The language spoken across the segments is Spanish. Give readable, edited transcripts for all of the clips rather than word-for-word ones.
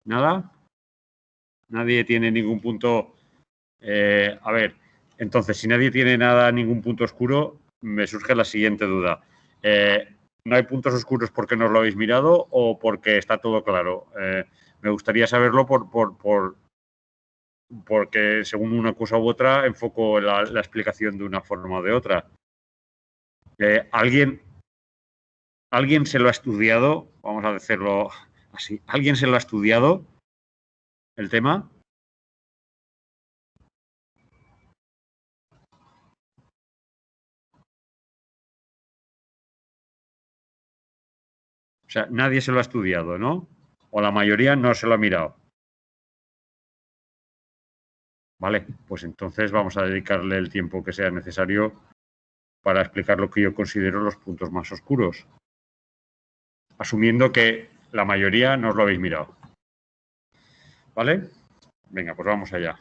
¿Nada? ¿Nadie tiene ningún punto? A ver, entonces, si nadie tiene nada, ningún punto oscuro, me surge la siguiente duda. ¿No hay puntos oscuros porque no os lo habéis mirado o porque está todo claro? Me gustaría saberlo porque según una cosa u otra enfoco la explicación de una forma o de otra. ¿Alguien se lo ha estudiado? Vamos a decirlo así. ¿Alguien se lo ha estudiado el tema? O sea, nadie se lo ha estudiado, ¿no? O la mayoría no se lo ha mirado. Vale, pues entonces vamos a dedicarle el tiempo que sea necesario para explicar lo que yo considero los puntos más oscuros, asumiendo que la mayoría no os lo habéis mirado. ¿Vale? Venga, pues vamos allá.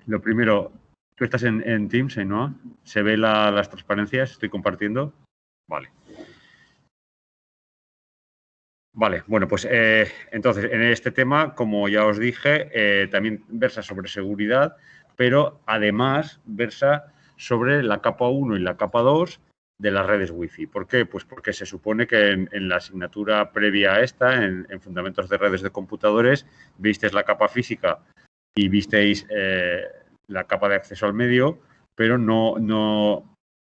Lo primero, tú estás en Teams, ¿no? ¿Se ve las transparencias? ¿Estoy compartiendo? Vale. Vale, bueno, pues entonces en este tema, como ya os dije, también versa sobre seguridad, pero además versa sobre la capa 1 y la capa 2 de las redes Wi-Fi. ¿Por qué? Pues porque se supone que en la asignatura previa a esta, en Fundamentos de Redes de Computadores, visteis la capa física y visteis la capa de acceso al medio, pero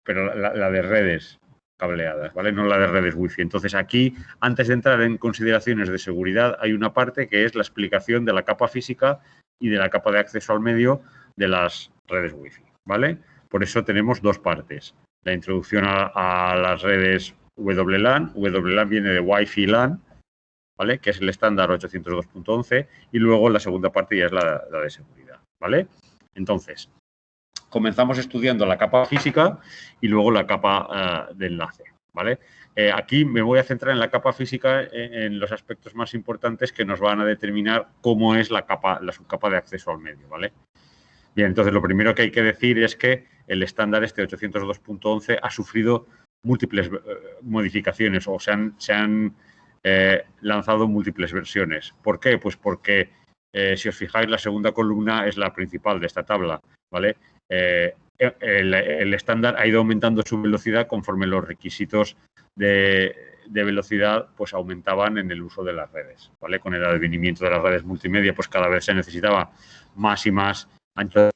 pero la de redes cableadas, ¿vale? No la de redes Wi-Fi. Entonces aquí, antes de entrar en consideraciones de seguridad, hay una parte que es la explicación de la capa física y de la capa de acceso al medio de las redes Wi-Fi, ¿vale? Por eso tenemos dos partes. La introducción a las redes WLAN. WLAN viene de Wi-Fi LAN, ¿vale? Que es el estándar 802.11, y luego la segunda parte ya es la de seguridad, ¿vale? Entonces, comenzamos estudiando la capa física y luego la capa de enlace, ¿vale? Aquí me voy a centrar en la capa física en los aspectos más importantes que nos van a determinar cómo es la subcapa de acceso al medio, ¿vale? Bien, entonces lo primero que hay que decir es que el estándar este 802.11 ha sufrido múltiples modificaciones o se han lanzado múltiples versiones. ¿Por qué? Pues porque, si os fijáis, la segunda columna es la principal de esta tabla, ¿vale? El estándar ha ido aumentando su velocidad conforme los requisitos de velocidad pues aumentaban en el uso de las redes, ¿vale? Con el advenimiento de las redes multimedia, pues cada vez se necesitaba más y más ancho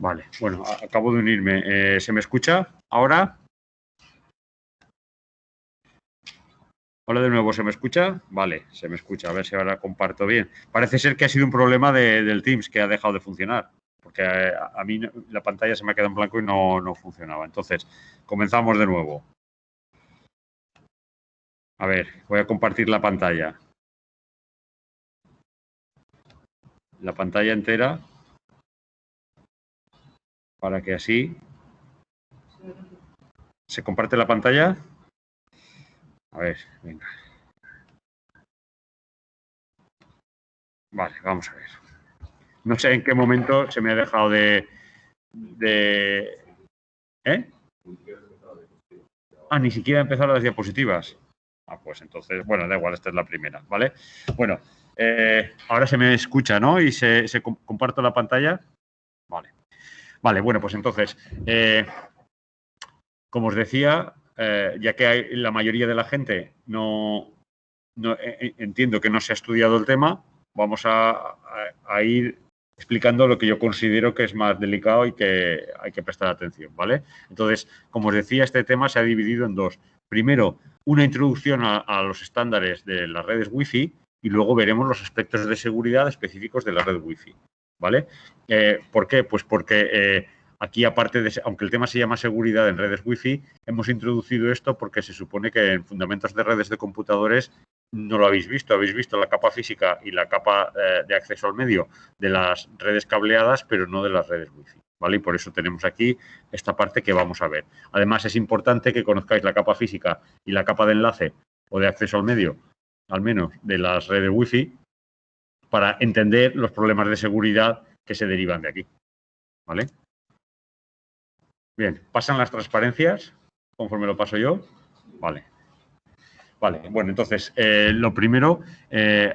Vale, bueno, acabo de unirme. ¿Se me escucha ahora? Hola de nuevo, ¿se me escucha? Vale, se me escucha. A ver si ahora comparto bien. Parece ser que ha sido un problema del Teams que ha dejado de funcionar. Porque a mí la pantalla se me ha quedado en blanco y no funcionaba. Entonces, comenzamos de nuevo. A ver, voy a compartir la pantalla. La pantalla entera. Para que así... ¿Se comparte la pantalla? A ver, venga. Vale, vamos a ver. No sé en qué momento se me ha dejado ¿Eh? Ah, ni siquiera he empezado las diapositivas. Ah, pues entonces, bueno, da igual, esta es la primera, ¿vale? Bueno, ahora se me escucha, ¿no? Y se comparto la pantalla. Vale. Vale, bueno, pues entonces, como os decía, ya que la mayoría de la gente entiendo que no se ha estudiado el tema, vamos a ir explicando lo que yo considero que es más delicado y que hay que prestar atención, ¿vale? Entonces, como os decía, este tema se ha dividido en dos. Primero, una introducción a los estándares de las redes Wi-Fi y luego veremos los aspectos de seguridad específicos de la red Wi-Fi, ¿vale? ¿Por qué? Pues porque aquí, aparte de, aunque el tema se llama seguridad en redes Wi-Fi, hemos introducido esto porque se supone que en fundamentos de redes de computadores no lo habéis visto la capa física y la capa de acceso al medio de las redes cableadas, pero no de las redes Wi-Fi, ¿vale? Y por eso tenemos aquí esta parte que vamos a ver. Además, es importante que conozcáis la capa física y la capa de enlace o de acceso al medio, al menos de las redes Wi-Fi, para entender los problemas de seguridad que se derivan de aquí, ¿vale? Bien, ¿pasan las transparencias conforme lo paso yo? Vale. Vale, bueno, entonces, lo primero,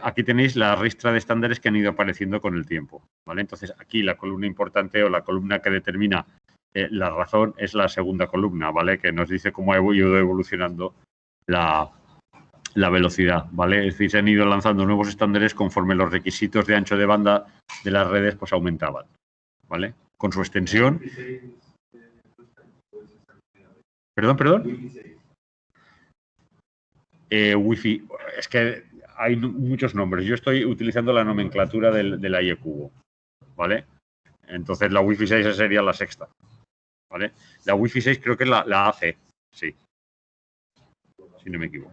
aquí tenéis la ristra de estándares que han ido apareciendo con el tiempo, ¿vale? Entonces, aquí la columna importante o la columna que determina la razón es la segunda columna, ¿vale? Que nos dice cómo ha ido evolucionando la velocidad, ¿vale? Es decir, se han ido lanzando nuevos estándares conforme los requisitos de ancho de banda de las redes pues aumentaban, ¿vale? Con su extensión. Perdón. Wi-Fi, es que hay muchos nombres. Yo estoy utilizando la nomenclatura del AIE cubo, ¿vale? Entonces la Wi-Fi 6 sería la sexta, ¿vale? La Wi-Fi 6 creo que es la AC, sí, si no me equivoco.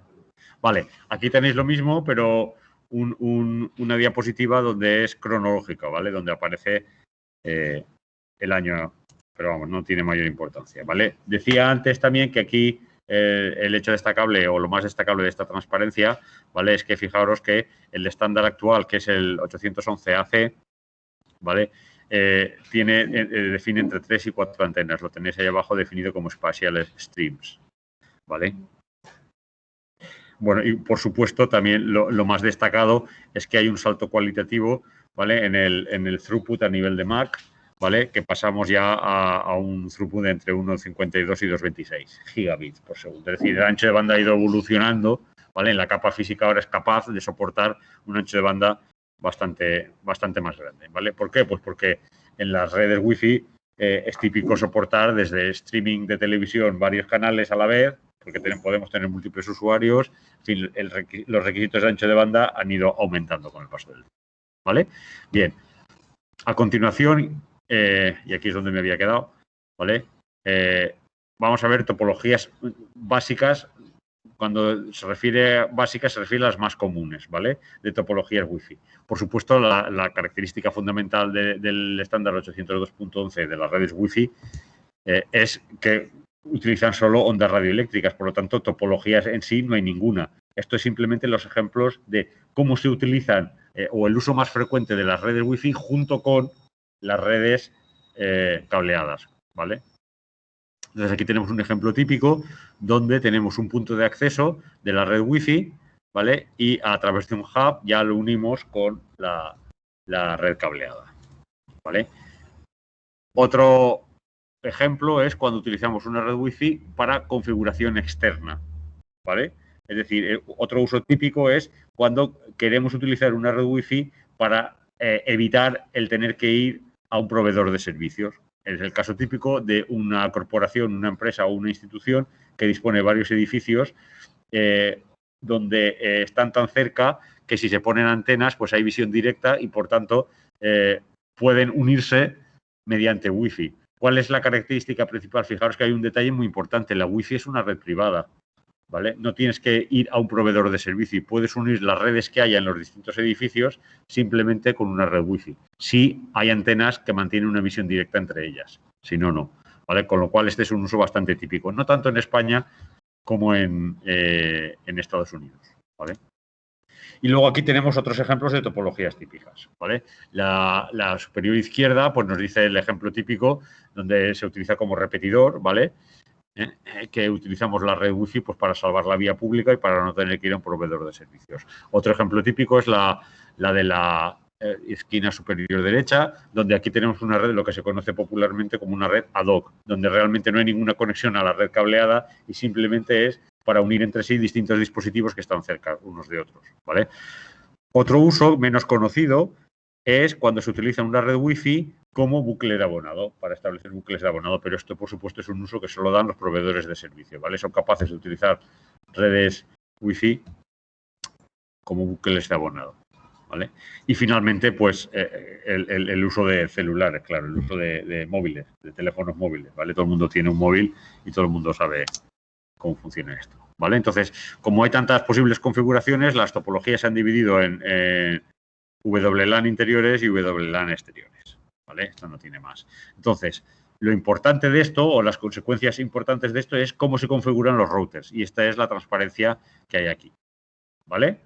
Vale, aquí tenéis lo mismo, pero una diapositiva donde es cronológica, ¿vale? Donde aparece el año, pero vamos, no tiene mayor importancia, ¿vale? Decía antes también que aquí el hecho destacable o lo más destacable de esta transparencia, ¿vale? Es que fijaros que el estándar actual, que es el 811AC, ¿vale? Define entre 3 y 4 antenas. Lo tenéis ahí abajo definido como Spatial Streams, ¿vale? Bueno, y por supuesto también lo más destacado es que hay un salto cualitativo, ¿vale? En el throughput a nivel de MAC, ¿vale? Que pasamos ya a un throughput de entre 1,52 y 2,26 gigabits por segundo. Es decir, el ancho de banda ha ido evolucionando, ¿vale? En la capa física ahora es capaz de soportar un ancho de banda bastante más grande, ¿vale? ¿Por qué? Pues porque en las redes Wi-Fi es típico soportar desde streaming de televisión varios canales a la vez, porque podemos tener múltiples usuarios. En fin, los requisitos de ancho de banda han ido aumentando con el paso del tiempo, ¿vale? Bien. A continuación, y aquí es donde me había quedado, ¿vale? Vamos a ver topologías básicas. Cuando se refiere a básicas, se refiere a las más comunes, ¿vale? De topologías Wi-Fi. Por supuesto, la característica fundamental del estándar 802.11 de las redes Wi-Fi es que utilizan solo ondas radioeléctricas, por lo tanto, topologías en sí no hay ninguna. Esto es simplemente los ejemplos de cómo se utilizan o el uso más frecuente de las redes Wi-Fi junto con las redes cableadas, ¿vale? Entonces, aquí tenemos un ejemplo típico donde tenemos un punto de acceso de la red Wi-Fi, ¿vale? Y a través de un hub ya lo unimos con la red cableada, ¿vale? Otro ejemplo es cuando utilizamos una red Wi-Fi para configuración externa, ¿vale? Es decir, otro uso típico es cuando queremos utilizar una red Wi-Fi para evitar el tener que ir a un proveedor de servicios. es el caso típico de una corporación, una empresa o una institución que dispone de varios edificios donde están tan cerca que si se ponen antenas, pues hay visión directa y, por tanto, pueden unirse mediante Wi-Fi. ¿Cuál es la característica principal? Fijaros que hay un detalle muy importante. La Wi-Fi es una red privada, ¿vale? No tienes que ir a un proveedor de servicio y puedes unir las redes que haya en los distintos edificios simplemente con una red Wi-Fi. Si hay antenas que mantienen una visión directa entre ellas. Si no, no. ¿Vale? Con lo cual, este es un uso bastante típico. No tanto en España como en Estados Unidos, ¿vale? Y luego aquí tenemos otros ejemplos de topologías típicas, ¿vale? La superior izquierda pues nos dice el ejemplo típico donde se utiliza como repetidor, ¿vale? Que utilizamos la red Wi-Fi pues, para salvar la vía pública y para no tener que ir a un proveedor de servicios. Otro ejemplo típico es la de la esquina superior derecha, donde aquí tenemos una red, lo que se conoce popularmente como una red ad hoc, donde realmente no hay ninguna conexión a la red cableada y simplemente es para unir entre sí distintos dispositivos que están cerca unos de otros, ¿vale? Otro uso menos conocido es cuando se utiliza una red Wi-Fi como bucle de abonado, para establecer bucles de abonado, pero esto, por supuesto, es un uso que solo dan los proveedores de servicio, ¿vale? Son capaces de utilizar redes Wi-Fi como bucles de abonado, ¿vale? Y finalmente, pues, el uso de celulares, claro, el uso de móviles, de teléfonos móviles, ¿vale? Todo el mundo tiene un móvil y todo el mundo sabe cómo funciona esto, ¿vale? Entonces, como hay tantas posibles configuraciones, las topologías se han dividido en WLAN interiores y WLAN exteriores, ¿vale? Esto no tiene más. Entonces, lo importante de esto, o las consecuencias importantes de esto, es cómo se configuran los routers. Y esta es la transparencia que hay aquí, ¿vale?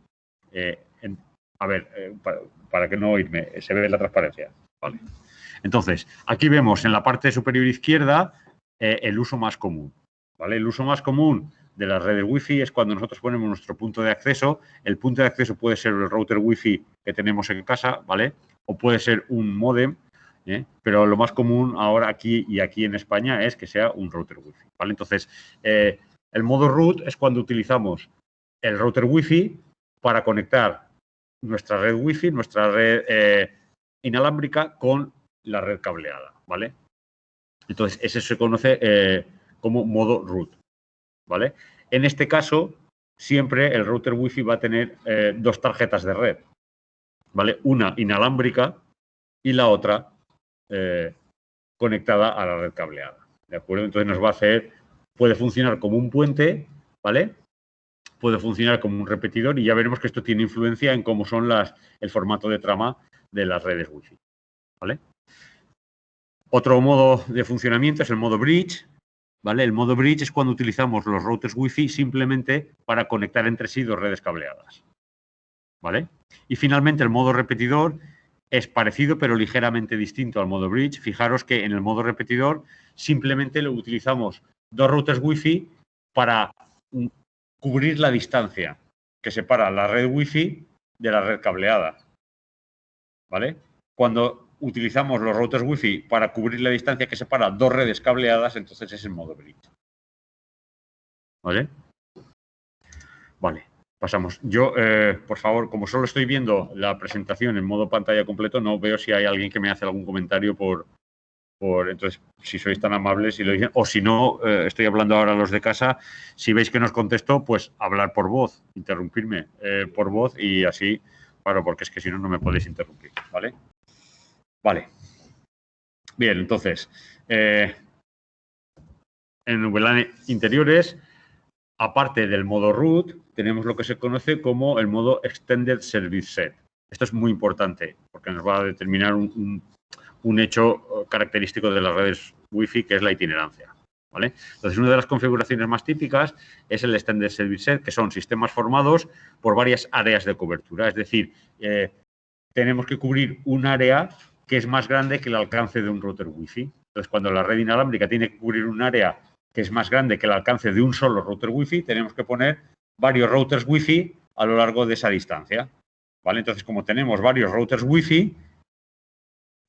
Para que no oírme, se ve la transparencia, ¿vale? Entonces, aquí vemos en la parte superior izquierda el uso más común, ¿vale? El uso más común de las redes Wi-Fi es cuando nosotros ponemos nuestro punto de acceso. El punto de acceso puede ser el router Wi-Fi que tenemos en casa, ¿vale? O puede ser un módem, pero lo más común ahora aquí y aquí en España es que sea un router Wi-Fi, ¿vale? Entonces, el modo root es cuando utilizamos el router Wi-Fi para conectar nuestra red Wi-Fi, nuestra red inalámbrica con la red cableada, ¿vale? Entonces, ese se conoce como modo root, ¿vale? En este caso, siempre el router Wi-Fi va a tener dos tarjetas de red, ¿vale? Una inalámbrica y la otra conectada a la red cableada, ¿de acuerdo? Entonces nos va a hacer, puede funcionar como un puente, ¿vale? Puede funcionar como un repetidor y ya veremos que esto tiene influencia en cómo son el formato de trama de las redes Wi-Fi, ¿vale? Otro modo de funcionamiento es el modo bridge, ¿vale? El modo bridge es cuando utilizamos los routers Wi-Fi simplemente para conectar entre sí dos redes cableadas, ¿vale? Y finalmente el modo repetidor es parecido pero ligeramente distinto al modo bridge. Fijaros que en el modo repetidor simplemente lo utilizamos dos routers Wi-Fi para cubrir la distancia que separa la red Wi-Fi de la red cableada, ¿vale? Cuando utilizamos los routers Wi-Fi para cubrir la distancia que separa dos redes cableadas, entonces es el modo bridge, ¿vale? Vale, pasamos. Yo, por favor, como solo estoy viendo la presentación en modo pantalla completo, no veo si hay alguien que me hace algún comentario entonces, si sois tan amables y lo dicen, o si no, estoy hablando ahora a los de casa, si veis que no os contesto, pues hablar por voz, interrumpirme por voz y así, claro, porque es que si no, no me podéis interrumpir, ¿vale? Vale. Bien, entonces, en VLAN interiores, aparte del modo root, tenemos lo que se conoce como el modo Extended Service Set. Esto es muy importante porque nos va a determinar un hecho característico de las redes Wi-Fi, que es la itinerancia, ¿vale? Entonces, una de las configuraciones más típicas es el Extended Service Set, que son sistemas formados por varias áreas de cobertura. Es decir, tenemos que cubrir un área que es más grande que el alcance de un router Wi-Fi. Entonces, cuando la red inalámbrica tiene que cubrir un área que es más grande que el alcance de un solo router Wi-Fi, tenemos que poner varios routers Wi-Fi a lo largo de esa distancia, ¿vale? Entonces, como tenemos varios routers Wi-Fi,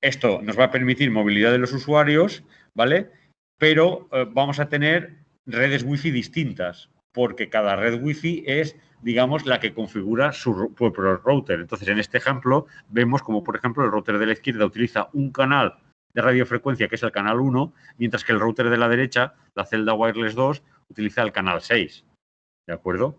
esto nos va a permitir movilidad de los usuarios, ¿vale? Pero vamos a tener redes Wi-Fi distintas, porque cada red Wi-Fi es, digamos, la que configura su propio router. Entonces, en este ejemplo, vemos como, por ejemplo, el router de la izquierda utiliza un canal de radiofrecuencia, que es el canal 1, mientras que el router de la derecha, la celda wireless 2, utiliza el canal 6. ¿De acuerdo?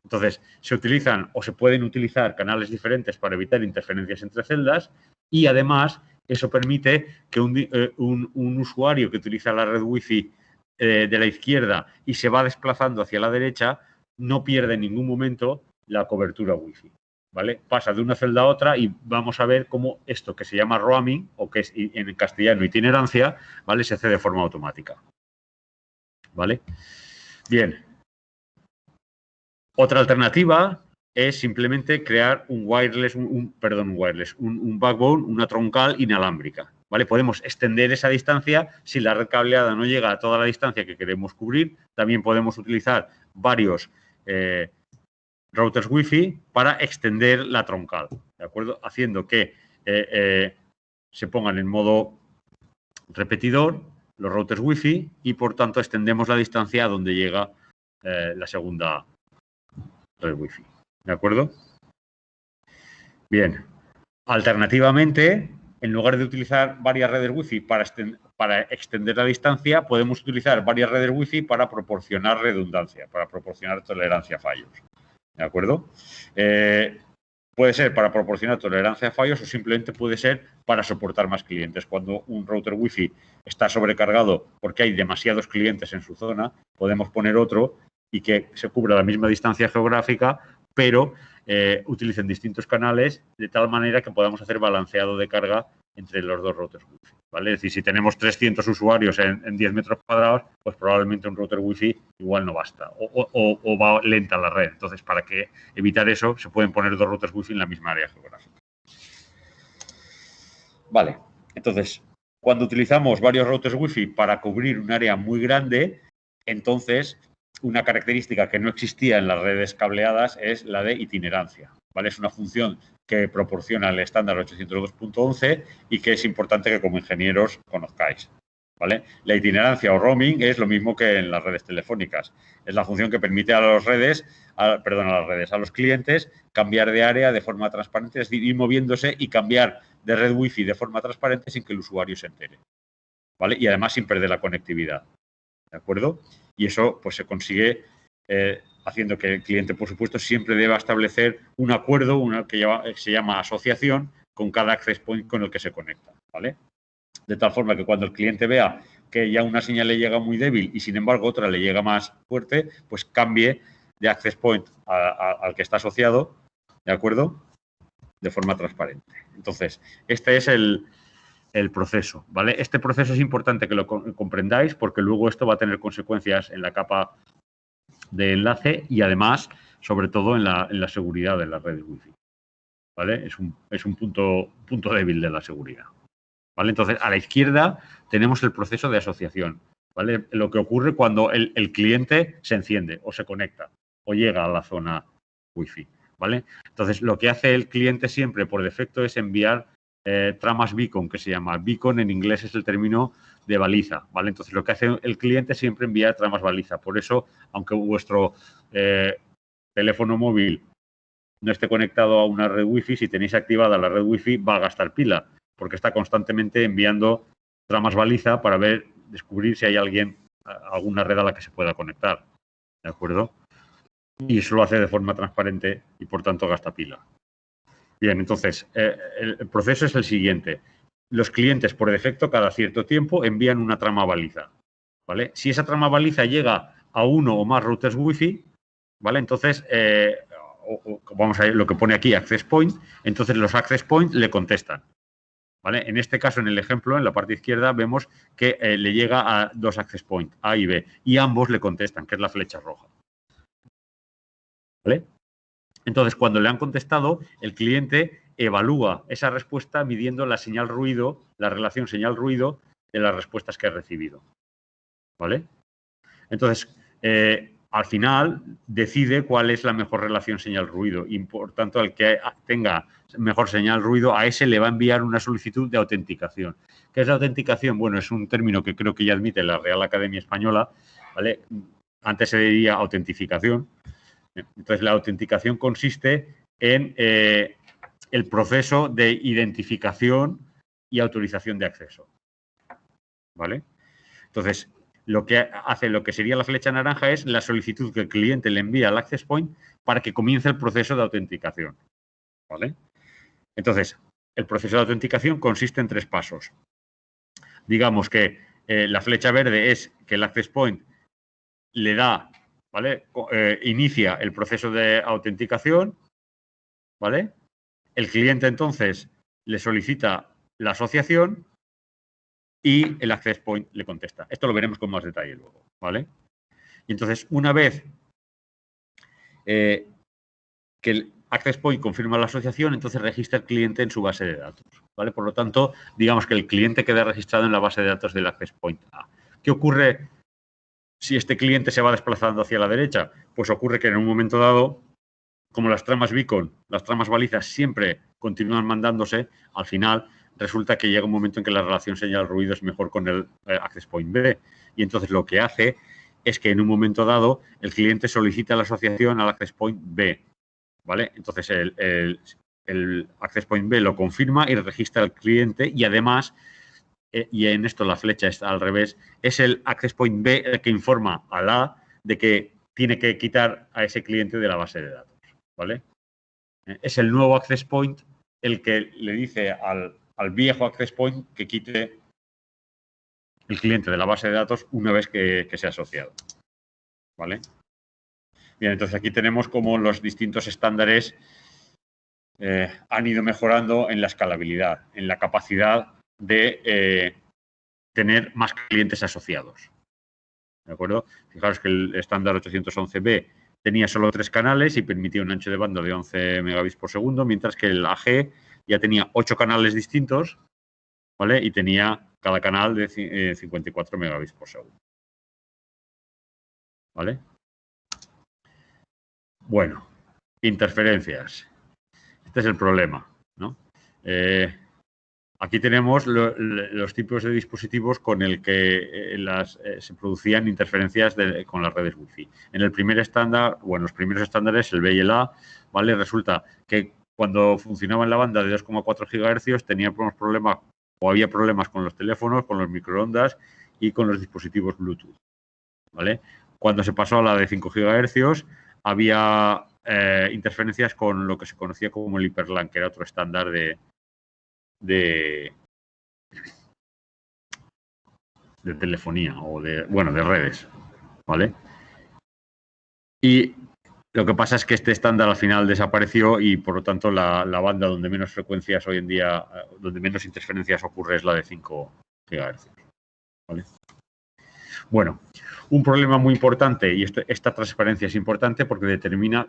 Entonces, se utilizan o se pueden utilizar canales diferentes para evitar interferencias entre celdas y, además, eso permite que un usuario que utiliza la red Wi-Fi de la izquierda y se va desplazando hacia la derecha no pierde en ningún momento la cobertura Wi-Fi. ¿Vale? Pasa de una celda a otra y vamos a ver cómo esto que se llama roaming o que es en castellano itinerancia, ¿vale? Se hace de forma automática. ¿Vale? Bien. Otra alternativa es simplemente crear un backbone, una troncal inalámbrica. ¿Vale? Podemos extender esa distancia si la red cableada no llega a toda la distancia que queremos cubrir. También podemos utilizar varios routers Wi-Fi para extender la troncal, ¿de acuerdo? Haciendo que se pongan en modo repetidor los routers Wi-Fi y, por tanto, extendemos la distancia a donde llega la segunda red Wi-Fi. ¿De acuerdo? Bien. Alternativamente, en lugar de utilizar varias redes Wi-Fi para extender la distancia, podemos utilizar varias redes Wi-Fi para proporcionar redundancia, para proporcionar tolerancia a fallos. ¿De acuerdo? Puede ser para proporcionar tolerancia a fallos o simplemente puede ser para soportar más clientes. Cuando un router Wi-Fi está sobrecargado porque hay demasiados clientes en su zona, podemos poner otro y que se cubra la misma distancia geográfica, pero utilicen distintos canales de tal manera que podamos hacer balanceado de carga entre los dos routers Wi-Fi. ¿Vale? Es decir, si tenemos 300 usuarios en 10 metros cuadrados, pues probablemente un router Wi-Fi igual no basta o va lenta la red. Entonces, para que evitar eso, se pueden poner dos routers Wi-Fi en la misma área geográfica. Vale, entonces, cuando utilizamos varios routers Wi-Fi para cubrir un área muy grande, entonces una característica que no existía en las redes cableadas es la de itinerancia. ¿Vale? Es una función que proporciona el estándar 802.11 y que es importante que como ingenieros conozcáis. ¿Vale? La itinerancia o roaming es lo mismo que en las redes telefónicas. Es la función que permite a las redes, a los clientes cambiar de área de forma transparente, es decir, ir moviéndose y cambiar de red Wi-Fi de forma transparente sin que el usuario se entere. ¿Vale? Y además sin perder la conectividad. ¿De acuerdo? Y eso pues se consigue haciendo que el cliente, por supuesto, siempre deba establecer un acuerdo, que se llama asociación, con cada access point con el que se conecta. ¿Vale? De tal forma que cuando el cliente vea que ya una señal le llega muy débil y, sin embargo, otra le llega más fuerte, pues cambie de access point al que está asociado, ¿de acuerdo? De forma transparente. Entonces, este es el proceso, ¿vale? Este proceso es importante que lo comprendáis porque luego esto va a tener consecuencias en la capa de enlace y, además, sobre todo en la seguridad de las redes Wi-Fi, ¿vale? Es un punto débil de la seguridad. ¿Vale? Entonces, a la izquierda tenemos el proceso de asociación, ¿vale? Lo que ocurre cuando el cliente se enciende o se conecta o llega a la zona Wi-Fi, ¿vale? Entonces, lo que hace el cliente siempre por defecto es enviar tramas beacon, que se llama. Beacon en inglés es el término de baliza, ¿vale? Entonces, lo que hace el cliente es siempre enviar tramas baliza. Por eso, aunque vuestro teléfono móvil no esté conectado a una red Wi-Fi, si tenéis activada la red Wi-Fi va a gastar pila, porque está constantemente enviando tramas baliza para descubrir si hay alguna red a la que se pueda conectar. ¿De acuerdo? Y eso lo hace de forma transparente y, por tanto, gasta pila. Bien, entonces, el proceso es el siguiente. Los clientes, por defecto, cada cierto tiempo envían una trama baliza. ¿Vale? Si esa trama baliza llega a uno o más routers Wi-Fi, ¿vale? Entonces, vamos a ver lo que pone aquí, access point. Entonces, los access point le contestan. ¿Vale? En este caso, en el ejemplo, en la parte izquierda, vemos que le llega a dos access point, A y B, y ambos le contestan, que es la flecha roja. ¿Vale? Entonces, cuando le han contestado, el cliente evalúa esa respuesta midiendo la señal ruido, la relación señal-ruido de las respuestas que ha recibido. ¿Vale? Entonces, al final, decide cuál es la mejor relación señal-ruido y, por tanto, al que tenga mejor señal-ruido, a ese le va a enviar una solicitud de autenticación. ¿Qué es la autenticación? Bueno, es un término que creo que ya admite la Real Academia Española, ¿vale? Antes se diría autentificación. Entonces, la autenticación consiste en el proceso de identificación y autorización de acceso. ¿vale? Entonces, lo que hace lo que sería la flecha naranja es la solicitud que el cliente le envía al access point para que comience el proceso de autenticación, ¿vale? Entonces, el proceso de autenticación consiste en 3 pasos. Digamos que la flecha verde es que el access point le da, ¿vale? Inicia el proceso de autenticación, ¿vale? El cliente entonces le solicita la asociación y el access point le contesta. Esto lo veremos con más detalle luego, ¿vale? Y entonces, una vez que el access point confirma la asociación, entonces registra el cliente en su base de datos, ¿vale? Por lo tanto, digamos que el cliente queda registrado en la base de datos del access point A. ¿Qué ocurre si este cliente se va desplazando hacia la derecha? Pues ocurre que en un momento dado, como las tramas beacon, las tramas balizas siempre continúan mandándose, al final resulta que llega un momento en que la relación señal-ruido es mejor con el access point B. Y entonces lo que hace es que en un momento dado el cliente solicita la asociación al access point B, ¿vale? Entonces el access point B lo confirma y registra al cliente y además, y en esto la flecha está al revés, es el access point B el que informa al A de que tiene que quitar a ese cliente de la base de datos, ¿vale? Es el nuevo access point el que le dice al viejo access point que quite el cliente de la base de datos una vez que se ha asociado, ¿vale? Bien, entonces aquí tenemos cómo los distintos estándares han ido mejorando en la escalabilidad, en la capacidad de tener más clientes asociados. ¿De acuerdo? Fijaros que el estándar 811B tenía solo 3 canales y permitía un ancho de banda de 11 megabits por segundo, mientras que el AG ya tenía 8 canales distintos, ¿vale? Y tenía cada canal de 54 megabits por segundo. ¿Vale? Bueno, interferencias. Este es el problema, ¿no? Aquí tenemos los tipos de dispositivos con el que se producían interferencias con las redes Wi-Fi. En el primer estándar, bueno, los primeros estándares, el B y el A, ¿vale? Resulta que cuando funcionaba en la banda de 2,4 GHz teníamos problemas o había problemas con los teléfonos, con los microondas y con los dispositivos Bluetooth, ¿vale? Cuando se pasó a la de 5 GHz había interferencias con lo que se conocía como el HyperLAN, que era otro estándar de telefonía o de redes, ¿vale? Y lo que pasa es que este estándar al final desapareció y por lo tanto la banda donde menos frecuencias hoy en día, donde menos interferencias ocurre es la de 5 GHz, ¿vale? Bueno, un problema muy importante, y esta transparencia es importante porque determina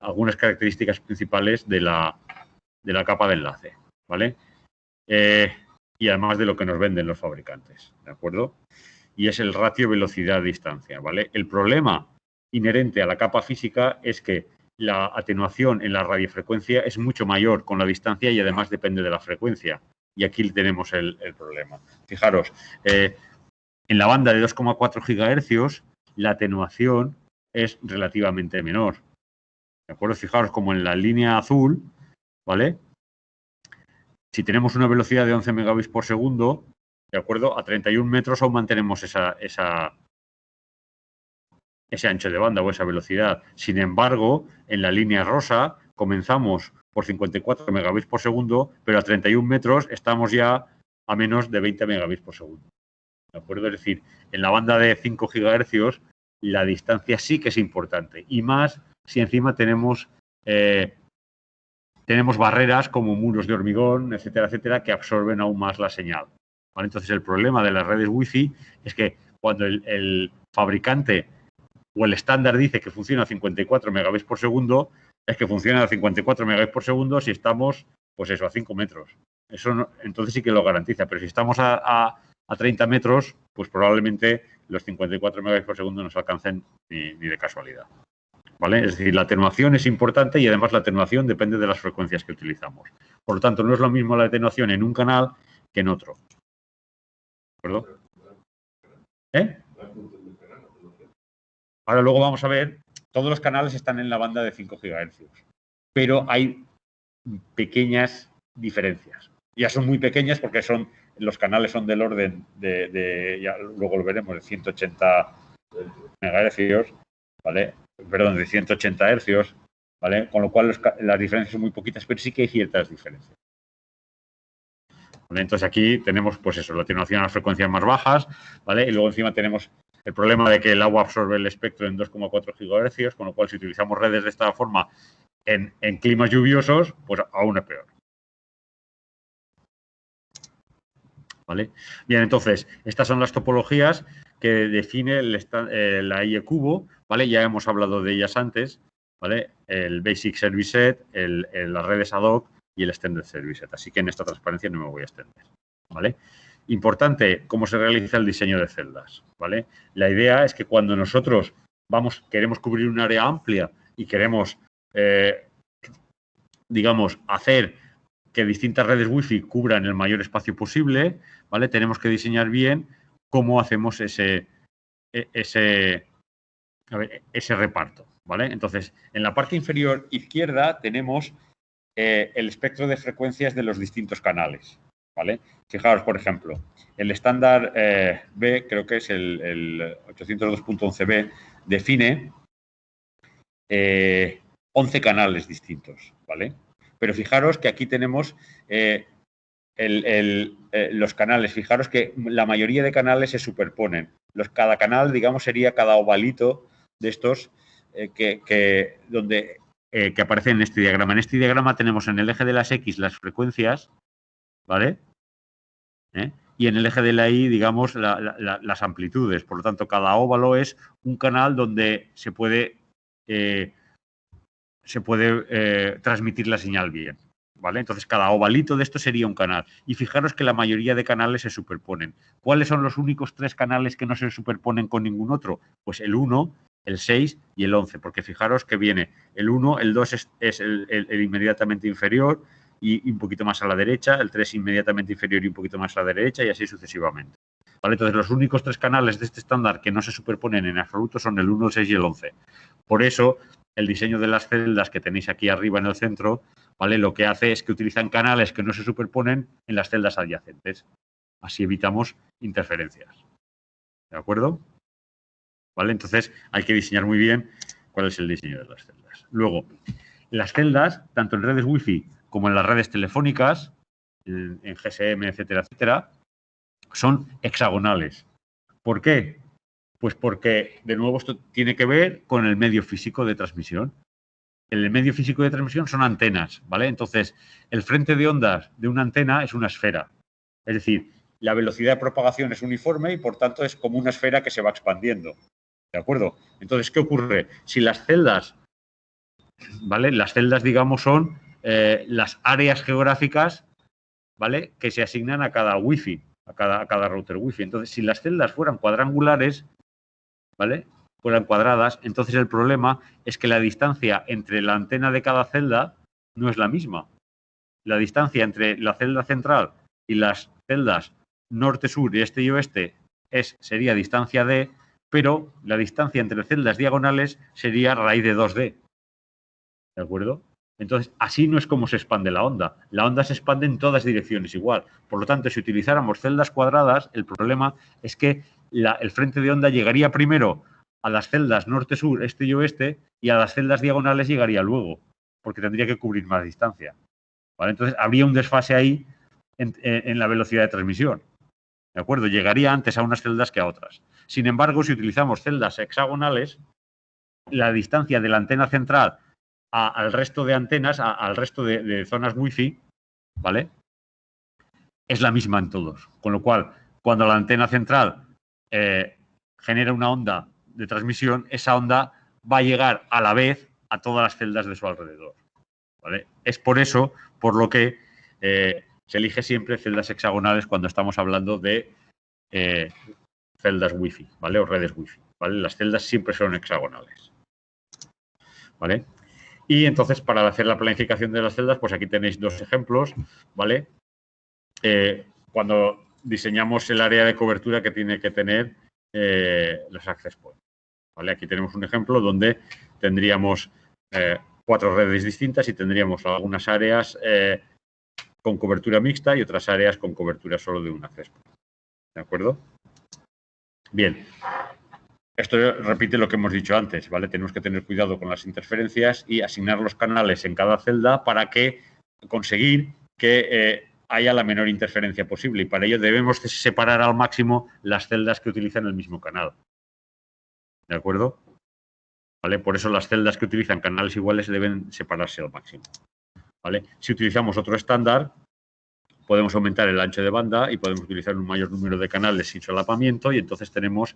algunas características principales de la capa de enlace, ¿vale? Y además de lo que nos venden los fabricantes, ¿de acuerdo? Y es el ratio velocidad-distancia, ¿vale? El problema inherente a la capa física es que la atenuación en la radiofrecuencia es mucho mayor con la distancia y además depende de la frecuencia. Y aquí tenemos el problema. Fijaros, en la banda de 2,4 GHz la atenuación es relativamente menor. ¿De acuerdo? Fijaros como en la línea azul, ¿vale? Si tenemos una velocidad de 11 megabits por segundo, ¿de acuerdo? A 31 metros aún mantenemos ese ancho de banda o esa velocidad. Sin embargo, en la línea rosa comenzamos por 54 megabits por segundo, pero a 31 metros estamos ya a menos de 20 megabits por segundo. ¿De acuerdo? Es decir, en la banda de 5 gigahercios la distancia sí que es importante. Y más si encima tenemos barreras como muros de hormigón, etcétera, etcétera, que absorben aún más la señal. ¿Vale? Entonces, el problema de las redes Wi-Fi es que cuando el fabricante o el estándar dice que funciona a 54 megabits por segundo, es que funciona a 54 megabits por segundo si estamos, pues eso, a 5 metros. Eso no, entonces sí que lo garantiza, pero si estamos a 30 metros, pues probablemente los 54 megabits por segundo no se alcancen ni de casualidad. ¿Vale? Es decir, la atenuación es importante y además la atenuación depende de las frecuencias que utilizamos. Por lo tanto, no es lo mismo la atenuación en un canal que en otro. ¿De acuerdo? Ahora luego vamos a ver, todos los canales están en la banda de 5 GHz, pero hay pequeñas diferencias. Ya son muy pequeñas porque son los canales son del orden ya luego lo veremos, de 180 megahercios, ¿vale? Perdón, de 180 hercios, ¿vale? Con lo cual las diferencias son muy poquitas, pero sí que hay ciertas diferencias. ¿Vale? Entonces aquí tenemos, pues eso, la atenuación a las frecuencias más bajas, ¿vale? Y luego encima tenemos el problema de que el agua absorbe el espectro en 2,4 gigahercios, con lo cual si utilizamos redes de esta forma en climas lluviosos, pues aún es peor. ¿Vale? Bien, entonces, estas son las topologías que define la IE Cubo, ¿vale? Ya hemos hablado de ellas antes, ¿vale? El Basic Service Set, las redes ad hoc y el Extended Service Set. Así que en esta transparencia no me voy a extender, ¿vale? Importante, cómo se realiza el diseño de celdas, ¿vale? La idea es que cuando nosotros queremos cubrir un área amplia y queremos, digamos, hacer que distintas redes Wi-Fi cubran el mayor espacio posible, ¿vale? Tenemos que diseñar bien cómo hacemos ese reparto, ¿vale? Entonces, en la parte inferior izquierda tenemos el espectro de frecuencias de los distintos canales, ¿vale? Fijaos, por ejemplo, el estándar B, creo que es el 802.11b, define 11 canales distintos, ¿vale? Pero fijaros que aquí tenemos los canales. Fijaros que la mayoría de canales se superponen. Cada canal, digamos, sería cada ovalito de estos que aparecen en este diagrama. En este diagrama tenemos en el eje de las X las frecuencias, ¿vale? Y en el eje de la Y, digamos, las amplitudes. Por lo tanto, cada óvalo es un canal donde se puede transmitir la señal bien, ¿vale? Entonces, cada ovalito de esto sería un canal. Y fijaros que la mayoría de canales se superponen. ¿Cuáles son los únicos 3 canales que no se superponen con ningún otro? Pues el 1, el 6 y el 11, porque fijaros que viene el 1, el 2 es el inmediatamente inferior y un poquito más a la derecha, el 3 inmediatamente inferior y un poquito más a la derecha y así sucesivamente. ¿Vale? Entonces, los únicos 3 canales de este estándar que no se superponen en absoluto son el 1, el 6 y el 11. Por eso, el diseño de las celdas que tenéis aquí arriba en el centro, ¿vale? Lo que hace es que utilizan canales que no se superponen en las celdas adyacentes. Así evitamos interferencias. ¿De acuerdo? ¿Vale? Entonces, hay que diseñar muy bien cuál es el diseño de las celdas. Luego, las celdas, tanto en redes Wi-Fi como en las redes telefónicas, en GSM, etcétera, etcétera, son hexagonales. ¿Por qué? Pues porque, de nuevo, esto tiene que ver con el medio físico de transmisión. El medio físico de transmisión son antenas, ¿vale? Entonces, el frente de ondas de una antena es una esfera. Es decir, la velocidad de propagación es uniforme y, por tanto, es como una esfera que se va expandiendo. ¿De acuerdo? Entonces, ¿qué ocurre? Si las celdas, ¿vale? Las celdas, digamos, son las áreas geográficas, ¿vale? Que se asignan a cada Wi-Fi, a cada router Wi-Fi. Entonces, si las celdas fueran cuadrangulares, ¿vale? Fueran cuadradas, entonces el problema es que la distancia entre la antena de cada celda no es la misma. La distancia entre la celda central y las celdas norte, sur, este y oeste sería distancia D, pero la distancia entre celdas diagonales sería raíz de 2D. ¿De acuerdo? Entonces, así no es como se expande la onda. La onda se expande en todas direcciones igual. Por lo tanto, si utilizáramos celdas cuadradas, el problema es que el frente de onda llegaría primero a las celdas norte, sur, este y oeste y a las celdas diagonales llegaría luego, porque tendría que cubrir más distancia. ¿Vale? Entonces, habría un desfase ahí en la velocidad de transmisión. ¿De acuerdo? Llegaría antes a unas celdas que a otras. Sin embargo, si utilizamos celdas hexagonales, la distancia de la antena central al resto de antenas, al resto de zonas Wi-Fi, ¿vale? Es la misma en todos. Con lo cual, cuando la antena central genera una onda de transmisión, esa onda va a llegar a la vez a todas las celdas de su alrededor. ¿Vale? Es por eso por lo que se elige siempre celdas hexagonales cuando estamos hablando de celdas Wi-Fi, ¿vale? O redes Wi-Fi, ¿vale? Las celdas siempre son hexagonales, ¿vale? Y entonces, para hacer la planificación de las celdas, pues aquí tenéis 2 ejemplos, ¿vale? Cuando diseñamos el área de cobertura que tiene que tener los access points, ¿vale? Aquí tenemos un ejemplo donde tendríamos 4 redes distintas y tendríamos algunas áreas con cobertura mixta y otras áreas con cobertura solo de un acceso. ¿De acuerdo? Bien. Esto repite lo que hemos dicho antes, ¿vale? Tenemos que tener cuidado con las interferencias y asignar los canales en cada celda para conseguir que haya la menor interferencia posible. Y para ello debemos separar al máximo las celdas que utilizan el mismo canal. ¿De acuerdo? ¿Vale? Por eso las celdas que utilizan canales iguales deben separarse al máximo. ¿Vale? Si utilizamos otro estándar, podemos aumentar el ancho de banda y podemos utilizar un mayor número de canales sin solapamiento y entonces tenemos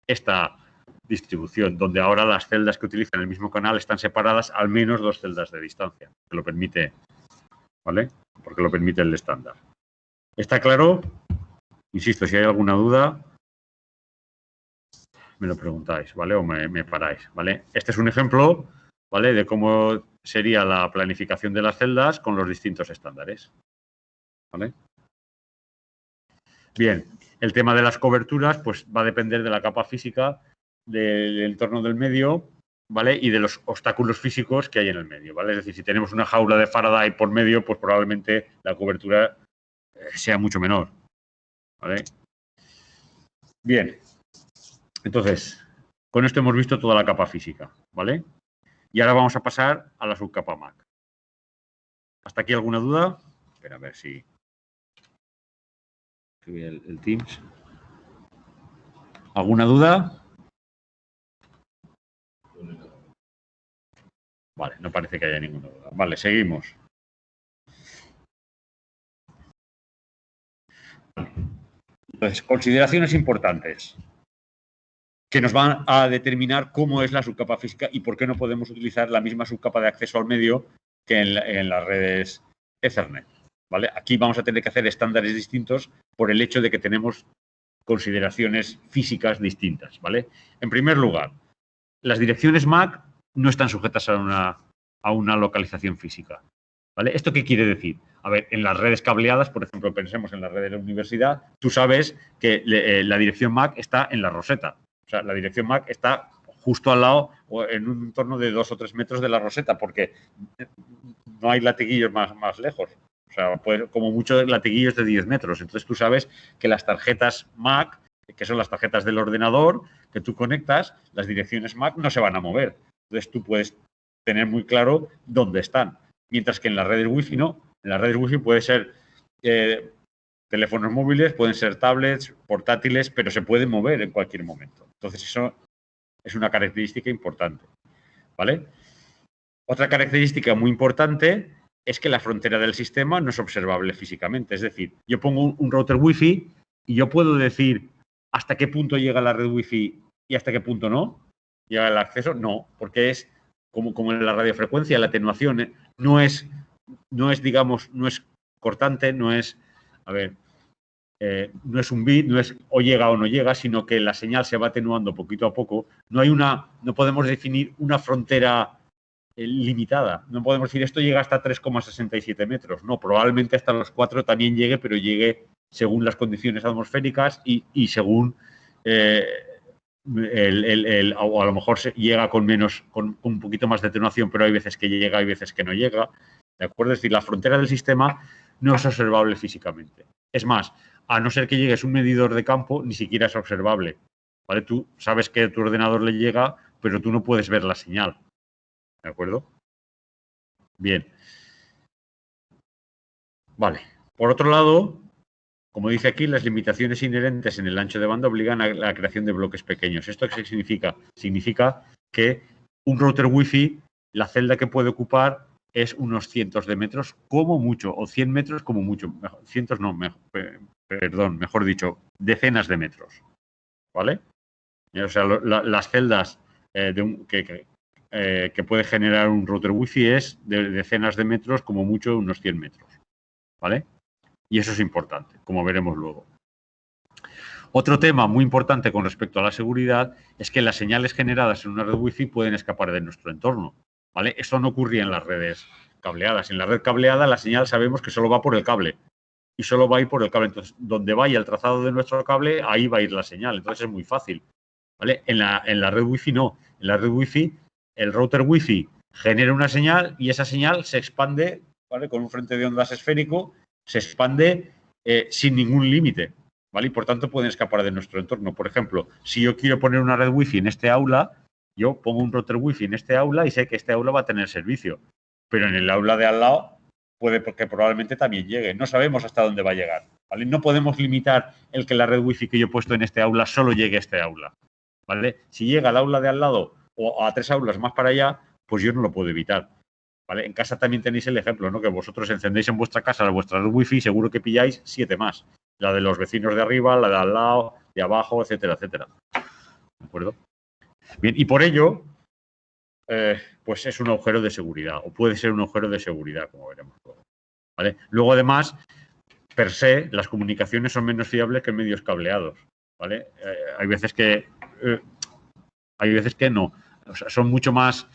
esta distribución, donde ahora las celdas que utilizan el mismo canal están separadas al menos 2 celdas de distancia, que lo permite, ¿vale? Porque lo permite el estándar. ¿Está claro? Insisto, si hay alguna duda, me lo preguntáis, ¿vale? O me paráis, ¿vale? Este es un ejemplo, ¿vale? De cómo sería la planificación de las celdas con los distintos estándares, ¿vale? Bien, el tema de las coberturas pues va a depender de la capa física del entorno del medio, ¿vale? Y de los obstáculos físicos que hay en el medio, ¿vale? Es decir, si tenemos una jaula de Faraday por medio, pues probablemente la cobertura sea mucho menor, ¿vale? Bien, entonces, con esto hemos visto toda la capa física, ¿vale? Y ahora vamos a pasar a la subcapa MAC. ¿Hasta aquí alguna duda? Espera, a ver si... el Teams. ¿Alguna duda? Vale, no parece que haya ninguna duda. Vale, seguimos. Entonces, consideraciones importantes que nos van a determinar cómo es la subcapa física y por qué no podemos utilizar la misma subcapa de acceso al medio que en las redes Ethernet, ¿vale? Aquí vamos a tener que hacer estándares distintos por el hecho de que tenemos consideraciones físicas distintas, ¿vale? En primer lugar, las direcciones MAC no están sujetas a una localización física, ¿vale? ¿Esto qué quiere decir? A ver, en las redes cableadas, por ejemplo, pensemos en la red de la universidad, tú sabes que la dirección MAC está en la roseta. O sea, la dirección MAC está justo al lado o en un entorno de 2 o 3 metros de la roseta, porque no hay latiguillos más lejos. O sea, como mucho latiguillos de 10 metros. Entonces tú sabes que las tarjetas MAC, que son las tarjetas del ordenador que tú conectas, las direcciones MAC no se van a mover. Entonces tú puedes tener muy claro dónde están. Mientras que en las redes Wi-Fi no. En las redes Wi-Fi puede ser teléfonos móviles, pueden ser tablets, portátiles, pero se pueden mover en cualquier momento. Entonces eso es una característica importante, ¿vale? Otra característica muy importante es que la frontera del sistema no es observable físicamente. Es decir, yo pongo un router Wi-Fi y yo puedo decir hasta qué punto llega la red Wi-Fi y hasta qué punto no. ¿Llega el acceso? No, porque es como en la radiofrecuencia, la atenuación no es, digamos, no es cortante, no es, no es un bit, no es o llega o no llega, sino que la señal se va atenuando poquito a poco. No podemos definir una frontera limitada. No podemos decir esto llega hasta 3,67 metros. No, probablemente hasta los 4 también llegue, pero llegue según las condiciones atmosféricas y según o a lo mejor llega con un poquito más de atenuación, pero hay veces que llega, hay veces que no llega. ¿De acuerdo? Es decir, la frontera del sistema no es observable físicamente. Es más, a no ser que llegues un medidor de campo, ni siquiera es observable. ¿Vale? Tú sabes que a tu ordenador le llega, pero tú no puedes ver la señal. ¿De acuerdo? Bien. Vale. Por otro lado, como dice aquí, las limitaciones inherentes en el ancho de banda obligan a la creación de bloques pequeños. ¿Esto qué significa? Significa que un router Wi-Fi, la celda que puede ocupar es unos cientos de metros como mucho, o 100 metros como mucho. Cientos no, mejor dicho, decenas de metros. ¿Vale? O sea, las celdas que puede generar un router Wi-Fi es de decenas de metros, como mucho unos 100 metros. ¿Vale? Y eso es importante, como veremos luego. Otro tema muy importante con respecto a la seguridad es que las señales generadas en una red Wi-Fi pueden escapar de nuestro entorno, ¿vale? Eso no ocurría en las redes cableadas. En la red cableada la señal sabemos que solo va por el cable y solo va a ir por el cable. Entonces, donde vaya el trazado de nuestro cable, ahí va a ir la señal. Entonces, es muy fácil, ¿vale? En la red Wi-Fi no. En la red Wi-Fi, el router Wi-Fi genera una señal y esa señal se expande, ¿vale? Con un frente de ondas esférico se expande sin ningún límite, ¿vale? Y por tanto pueden escapar de nuestro entorno. Por ejemplo, si yo quiero poner una red wifi en este aula, yo pongo un router wifi en este aula y sé que este aula va a tener servicio. Pero en el aula de al lado puede porque probablemente también llegue. No sabemos hasta dónde va a llegar, ¿vale? No podemos limitar el que la red wifi que yo he puesto en este aula solo llegue a este aula, ¿vale? Si llega al aula de al lado o a 3 aulas más para allá, pues yo no lo puedo evitar, ¿vale? En casa también tenéis el ejemplo, ¿no? Que vosotros encendéis en vuestra casa vuestra red wifi y seguro que pilláis 7 más. La de los vecinos de arriba, la de al lado, de abajo, etcétera, etcétera. ¿De acuerdo? Bien, y por ello, pues es un agujero de seguridad, o puede ser un agujero de seguridad, como veremos luego, ¿vale? Luego, además, per se, las comunicaciones son menos fiables que medios cableados, ¿vale? Hay veces que no. O sea, son mucho más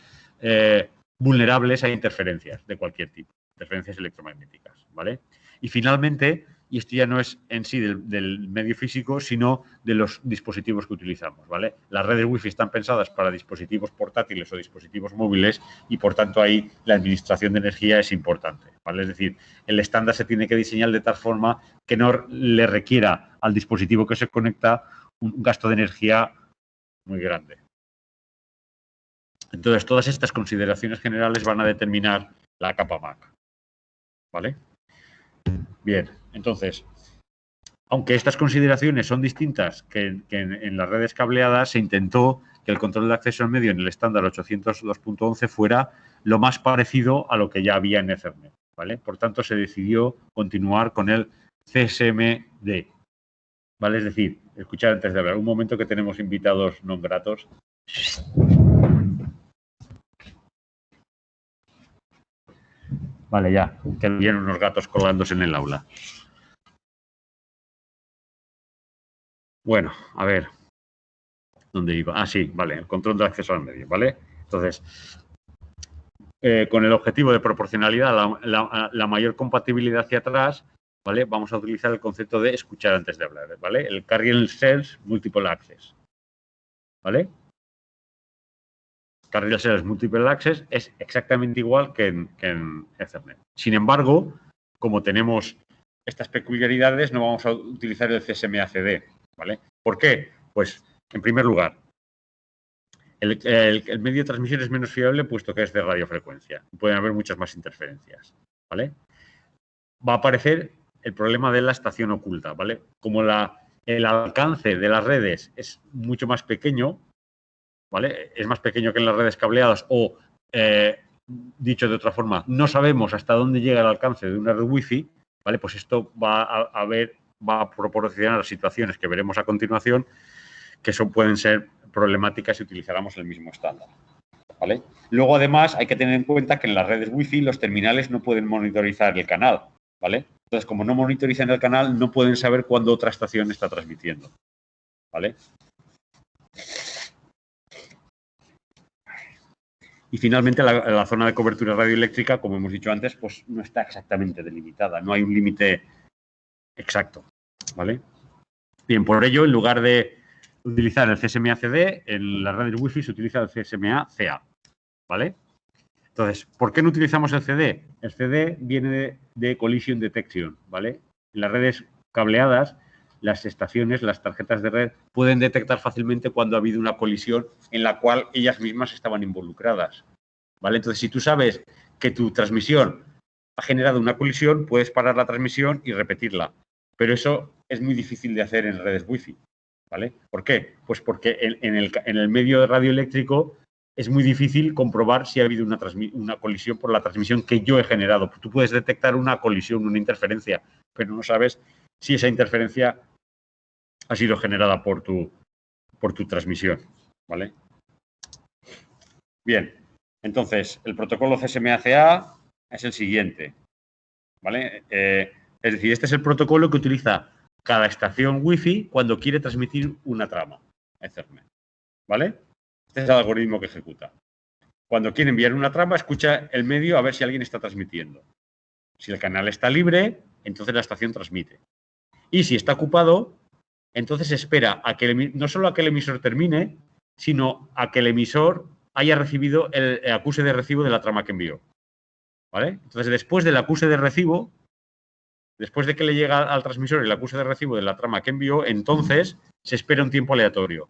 vulnerables a interferencias de cualquier tipo, interferencias electromagnéticas, ¿vale? Y finalmente, y esto ya no es en sí del medio físico, sino de los dispositivos que utilizamos, ¿vale? Las redes Wi-Fi están pensadas para dispositivos portátiles o dispositivos móviles y, por tanto, ahí la administración de energía es importante, ¿vale? Es decir, el estándar se tiene que diseñar de tal forma que no le requiera al dispositivo que se conecta un gasto de energía muy grande. Entonces, todas estas consideraciones generales van a determinar la capa MAC, ¿vale? Bien, entonces, aunque estas consideraciones son distintas que en las redes cableadas, se intentó que el control de acceso al medio en el estándar 802.11 fuera lo más parecido a lo que ya había en Ethernet, ¿vale? Por tanto, se decidió continuar con el CSMD, ¿vale? Es decir, escuchad antes de hablar, un momento que tenemos invitados no gratos. Vale, ya, que vienen unos gatos colgándose en el aula. Bueno, a ver, ¿dónde iba? Ah, sí, vale, el control de acceso al medio, ¿vale? Entonces, con el objetivo de proporcionalidad, la mayor compatibilidad hacia atrás, ¿vale? Vamos a utilizar el concepto de escuchar antes de hablar, ¿vale? El Carrier Cells Multiple Access, ¿vale? Carrier Cells Multiple Access es exactamente igual que en Ethernet. Sin embargo, como tenemos estas peculiaridades, no vamos a utilizar el CSMA-CD, ¿vale? ¿Por qué? Pues, en primer lugar, el medio de transmisión es menos fiable puesto que es de radiofrecuencia. Pueden haber muchas más interferencias, ¿vale? Va a aparecer el problema de la estación oculta, ¿vale? Como el alcance de las redes es mucho más pequeño, ¿vale? Es más pequeño que en las redes cableadas o, dicho de otra forma, no sabemos hasta dónde llega el alcance de una red Wi-Fi, ¿vale? Pues esto va a proporcionar situaciones que veremos a continuación que pueden ser problemáticas si utilizáramos el mismo estándar, ¿vale? Luego, además, hay que tener en cuenta que en las redes Wi-Fi los terminales no pueden monitorizar el canal, ¿vale? Entonces, como no monitorizan el canal, no pueden saber cuándo otra estación está transmitiendo, ¿vale? Y finalmente, la zona de cobertura radioeléctrica, como hemos dicho antes, pues no está exactamente delimitada, no hay un límite exacto, ¿vale? Bien, por ello, en lugar de utilizar el CSMA-CD, en las redes Wi-Fi se utiliza el CSMA-CA, ¿vale? Entonces, ¿por qué no utilizamos el CD? El CD viene de Collision Detection, ¿vale? En las redes cableadas, las estaciones, las tarjetas de red, pueden detectar fácilmente cuando ha habido una colisión en la cual ellas mismas estaban involucradas, ¿vale? Entonces, si tú sabes que tu transmisión ha generado una colisión, puedes parar la transmisión y repetirla. Pero eso es muy difícil de hacer en redes Wi-Fi, ¿vale? ¿Por qué? Pues porque en el medio radioeléctrico es muy difícil comprobar si ha habido una colisión por la transmisión que yo he generado. Tú puedes detectar una colisión, una interferencia, pero no sabes si esa interferencia ha sido generada por tu transmisión, ¿vale? Bien, entonces, el protocolo GSMA-CA es el siguiente, ¿vale? Es decir, este es el protocolo que utiliza cada estación Wi-Fi cuando quiere transmitir una trama Ethernet, ¿vale? Este es el algoritmo que ejecuta. Cuando quiere enviar una trama, escucha el medio a ver si alguien está transmitiendo. Si el canal está libre, entonces la estación transmite. Y si está ocupado, entonces espera a que no solo a que el emisor termine, sino a que el emisor haya recibido el acuse de recibo de la trama que envió, ¿vale? Entonces, después del acuse de recibo, después de que le llega al transmisor el acuse de recibo de la trama que envió, entonces se espera un tiempo aleatorio.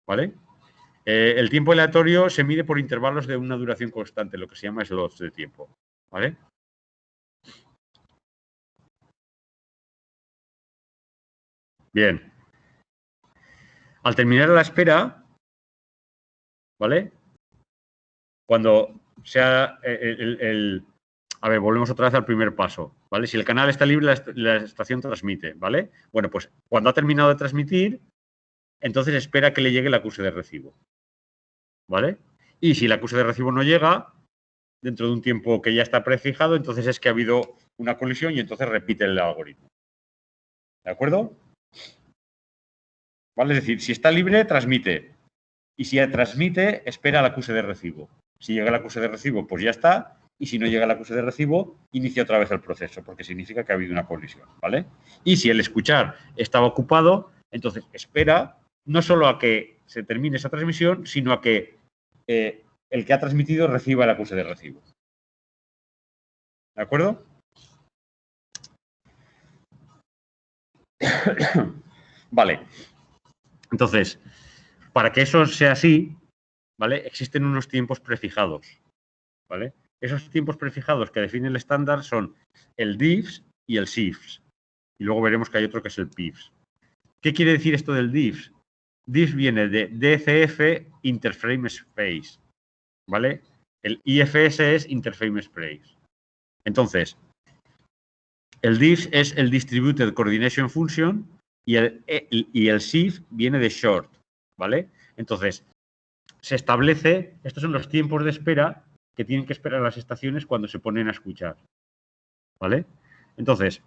¿Vale? El tiempo aleatorio se mide por intervalos de una duración constante, lo que se llama slots de tiempo. ¿Vale? Bien. Al terminar la espera, ¿vale? Cuando sea a ver, volvemos otra vez al primer paso, ¿vale? Si el canal está libre, la estación transmite, ¿vale? Bueno, pues cuando ha terminado de transmitir, entonces espera que le llegue el acuse de recibo, ¿vale? Y si el acuse de recibo no llega, dentro de un tiempo que ya está prefijado, entonces es que ha habido una colisión y entonces repite el algoritmo. ¿De acuerdo? ¿Vale? Es decir, si está libre, transmite. Y si transmite, espera el acuse de recibo. Si llega el acuse de recibo, pues ya está. Y si no llega el acuse de recibo, inicia otra vez el proceso, porque significa que ha habido una colisión, ¿vale? Y si el escuchar estaba ocupado, entonces espera no solo a que se termine esa transmisión, sino a que el que ha transmitido reciba el acuse de recibo. ¿De acuerdo? Vale. Entonces, para que eso sea así, ¿vale? Existen unos tiempos prefijados, ¿vale? Esos tiempos prefijados que define el estándar son el diffs y el shifts. Y luego veremos que hay otro que es el piffs. ¿Qué quiere decir esto del diffs? Diffs viene de DCF Interframe Space, ¿vale? El IFS es Interframe Space. Entonces, el diffs es el Distributed Coordination Function y el shift viene de short, ¿vale? Entonces, se establece, estos son los tiempos de espera que tienen que esperar las estaciones cuando se ponen a escuchar, ¿vale? Entonces,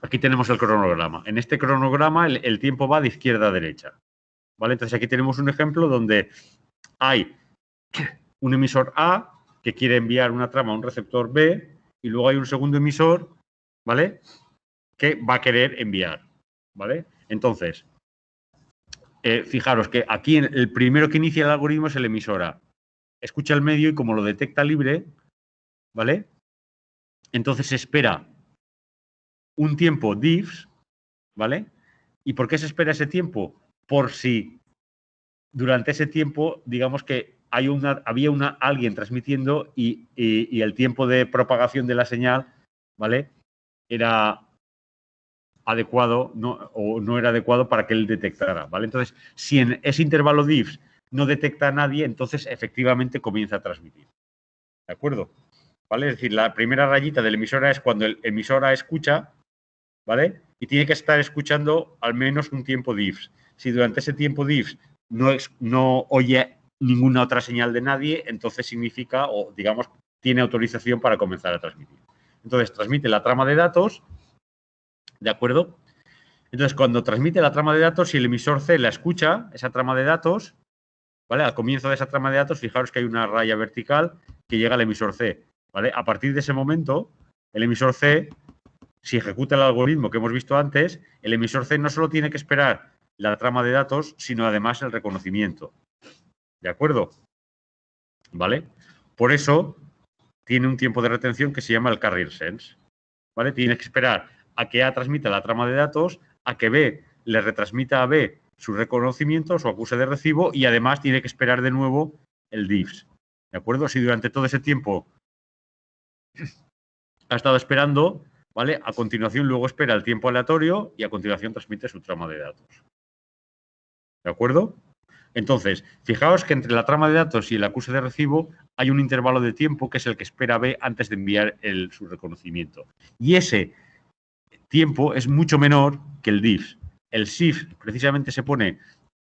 aquí tenemos el cronograma. En este cronograma el tiempo va de izquierda a derecha, ¿vale? Entonces, aquí tenemos un ejemplo donde hay un emisor A que quiere enviar una trama a un receptor B y luego hay un segundo emisor, ¿vale? Que va a querer enviar, ¿vale? Entonces, fijaros que aquí el primero que inicia el algoritmo es el emisor A. Escucha el medio y como lo detecta libre, ¿vale? Entonces se espera un tiempo diffs, ¿vale? ¿Y por qué se espera ese tiempo? Por si durante ese tiempo, digamos que había alguien transmitiendo y el tiempo de propagación de la señal, ¿vale? Era adecuado o no era adecuado para que él detectara, ¿vale? Entonces, si en ese intervalo diffs no detecta a nadie, entonces efectivamente comienza a transmitir. ¿De acuerdo? ¿Vale? Es decir, la primera rayita del emisor A es cuando el emisor A escucha, ¿vale? Y tiene que estar escuchando al menos un tiempo diffs. Si durante ese tiempo diffs no oye ninguna otra señal de nadie, entonces significa, o digamos, tiene autorización para comenzar a transmitir. Entonces, transmite la trama de datos, ¿de acuerdo? Entonces, cuando transmite la trama de datos, si el emisor C la escucha, esa trama de datos, ¿vale? Al comienzo de esa trama de datos, fijaros que hay una raya vertical que llega al emisor C, ¿vale? A partir de ese momento, el emisor C, si ejecuta el algoritmo que hemos visto antes, el emisor C no solo tiene que esperar la trama de datos, sino además el reconocimiento. ¿De acuerdo? ¿Vale? Por eso tiene un tiempo de retención que se llama el carrier sense. ¿Vale? Tiene que esperar a que A transmita la trama de datos, a que B le retransmita a B su reconocimiento, su acuse de recibo y además tiene que esperar de nuevo el diffs. ¿De acuerdo? Si durante todo ese tiempo ha estado esperando, ¿vale? A continuación luego espera el tiempo aleatorio y a continuación transmite su trama de datos. ¿De acuerdo? Entonces, fijaos que entre la trama de datos y el acuse de recibo hay un intervalo de tiempo que es el que espera B antes de enviar su reconocimiento. Y ese tiempo es mucho menor que el diffs. El shift precisamente se pone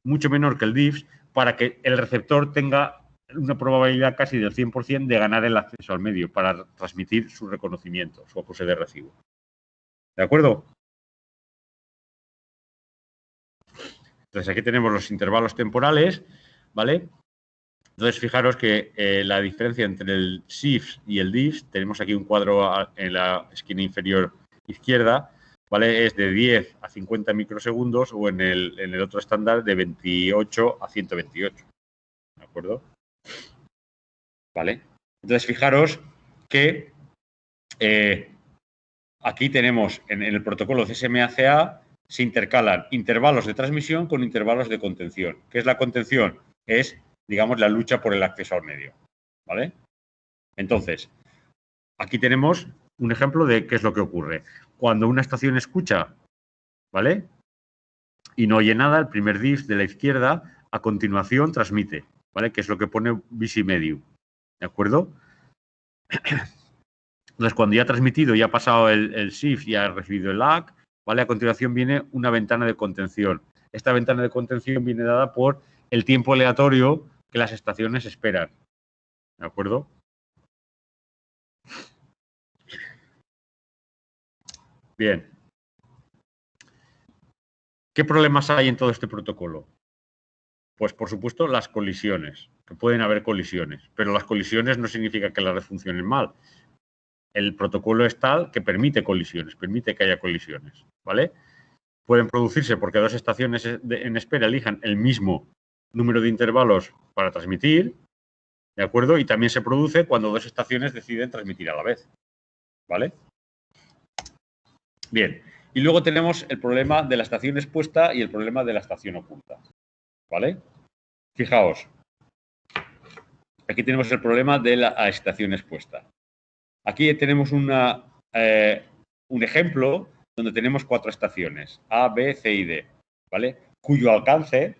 mucho menor que el diffs para que el receptor tenga una probabilidad casi del 100% de ganar el acceso al medio para transmitir su reconocimiento, su acuse de recibo. ¿De acuerdo? Entonces aquí tenemos los intervalos temporales, ¿vale? Entonces fijaros que la diferencia entre el shift y el diffs, tenemos aquí un cuadro en la esquina inferior izquierda, ¿vale? Es de 10 a 50 microsegundos o en el otro estándar de 28 a 128. ¿De acuerdo? ¿Vale? Entonces, fijaros que aquí tenemos en el protocolo CSMA-CA se intercalan intervalos de transmisión con intervalos de contención. ¿Qué es la contención? Es, digamos, la lucha por el acceso al medio, ¿vale? Entonces, aquí tenemos un ejemplo de qué es lo que ocurre. Cuando una estación escucha, ¿vale? Y no oye nada, el primer diff de la izquierda a continuación transmite, ¿vale? Que es lo que pone VC medium, ¿de acuerdo? Entonces, cuando ya ha transmitido, ya ha pasado el shift y ha recibido el lag, ¿vale? A continuación viene una ventana de contención. Esta ventana de contención viene dada por el tiempo aleatorio que las estaciones esperan, ¿de acuerdo? Bien. ¿Qué problemas hay en todo este protocolo? Pues, por supuesto, las colisiones, que pueden haber colisiones, pero las colisiones no significa que las redes funcionen mal. El protocolo es tal que permite colisiones, permite que haya colisiones, ¿vale? Pueden producirse porque dos estaciones en espera elijan el mismo número de intervalos para transmitir, ¿de acuerdo? Y también se produce cuando dos estaciones deciden transmitir a la vez, ¿vale? Bien, y luego tenemos el problema de la estación expuesta y el problema de la estación oculta, ¿vale? Fijaos, aquí tenemos el problema de la estación expuesta. Aquí tenemos un ejemplo donde tenemos 4 estaciones, A, B, C y D, ¿vale? Cuyo alcance,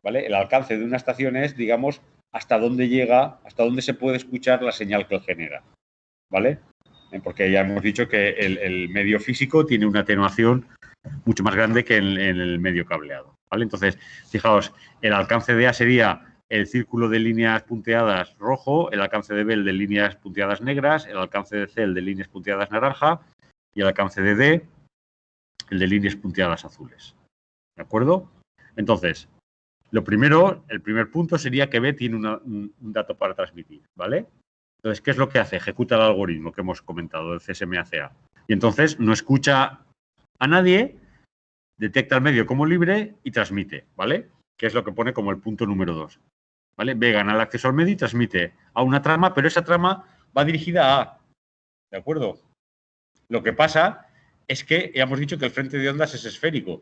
¿vale? El alcance de una estación es, digamos, hasta dónde llega, hasta dónde se puede escuchar la señal que genera, ¿vale? Porque ya hemos dicho que el medio físico tiene una atenuación mucho más grande que en el medio cableado, ¿vale? Entonces, fijaos, el alcance de A sería el círculo de líneas punteadas rojo, el alcance de B el de líneas punteadas negras, el alcance de C el de líneas punteadas naranja y el alcance de D el de líneas punteadas azules, ¿de acuerdo? Entonces, lo primero, el primer punto sería que B tiene un dato para transmitir, ¿vale? Entonces, ¿qué es lo que hace? Ejecuta el algoritmo que hemos comentado, el CSMA-CA. Y entonces no escucha a nadie, detecta el medio como libre y transmite, ¿vale? Que es lo que pone como el punto número 2. ¿Vale? B gana el acceso al medio y transmite a una trama, pero esa trama va dirigida a A, ¿de acuerdo? Lo que pasa es que ya hemos dicho que el frente de ondas es esférico,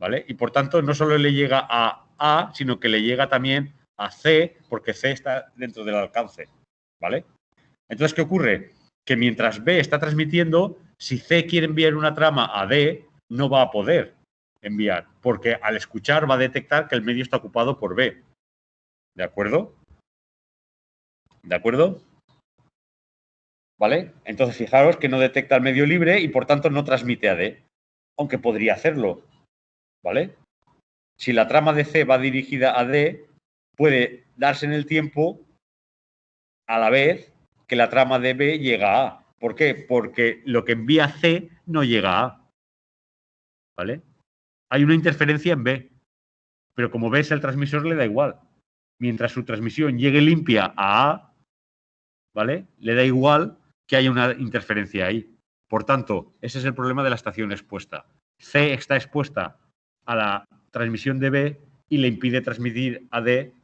¿vale? Y por tanto no solo le llega a A, sino que le llega también a C, porque C está dentro del alcance, ¿vale? Entonces, ¿qué ocurre? Que mientras B está transmitiendo, si C quiere enviar una trama a D, no va a poder enviar, porque al escuchar va a detectar que el medio está ocupado por B. ¿De acuerdo? ¿De acuerdo? ¿Vale? Entonces, fijaros que no detecta el medio libre y, por tanto, no transmite a D, aunque podría hacerlo, ¿vale? Si la trama de C va dirigida a D, puede darse en el tiempo a la vez que la trama de B llega a A. ¿Por qué? Porque lo que envía C no llega a A, ¿vale? Hay una interferencia en B, pero como ves, el transmisor le da igual. Mientras su transmisión llegue limpia a A, ¿vale? Le da igual que haya una interferencia ahí. Por tanto, ese es el problema de la estación expuesta. C está expuesta a la transmisión de B y le impide transmitir a D,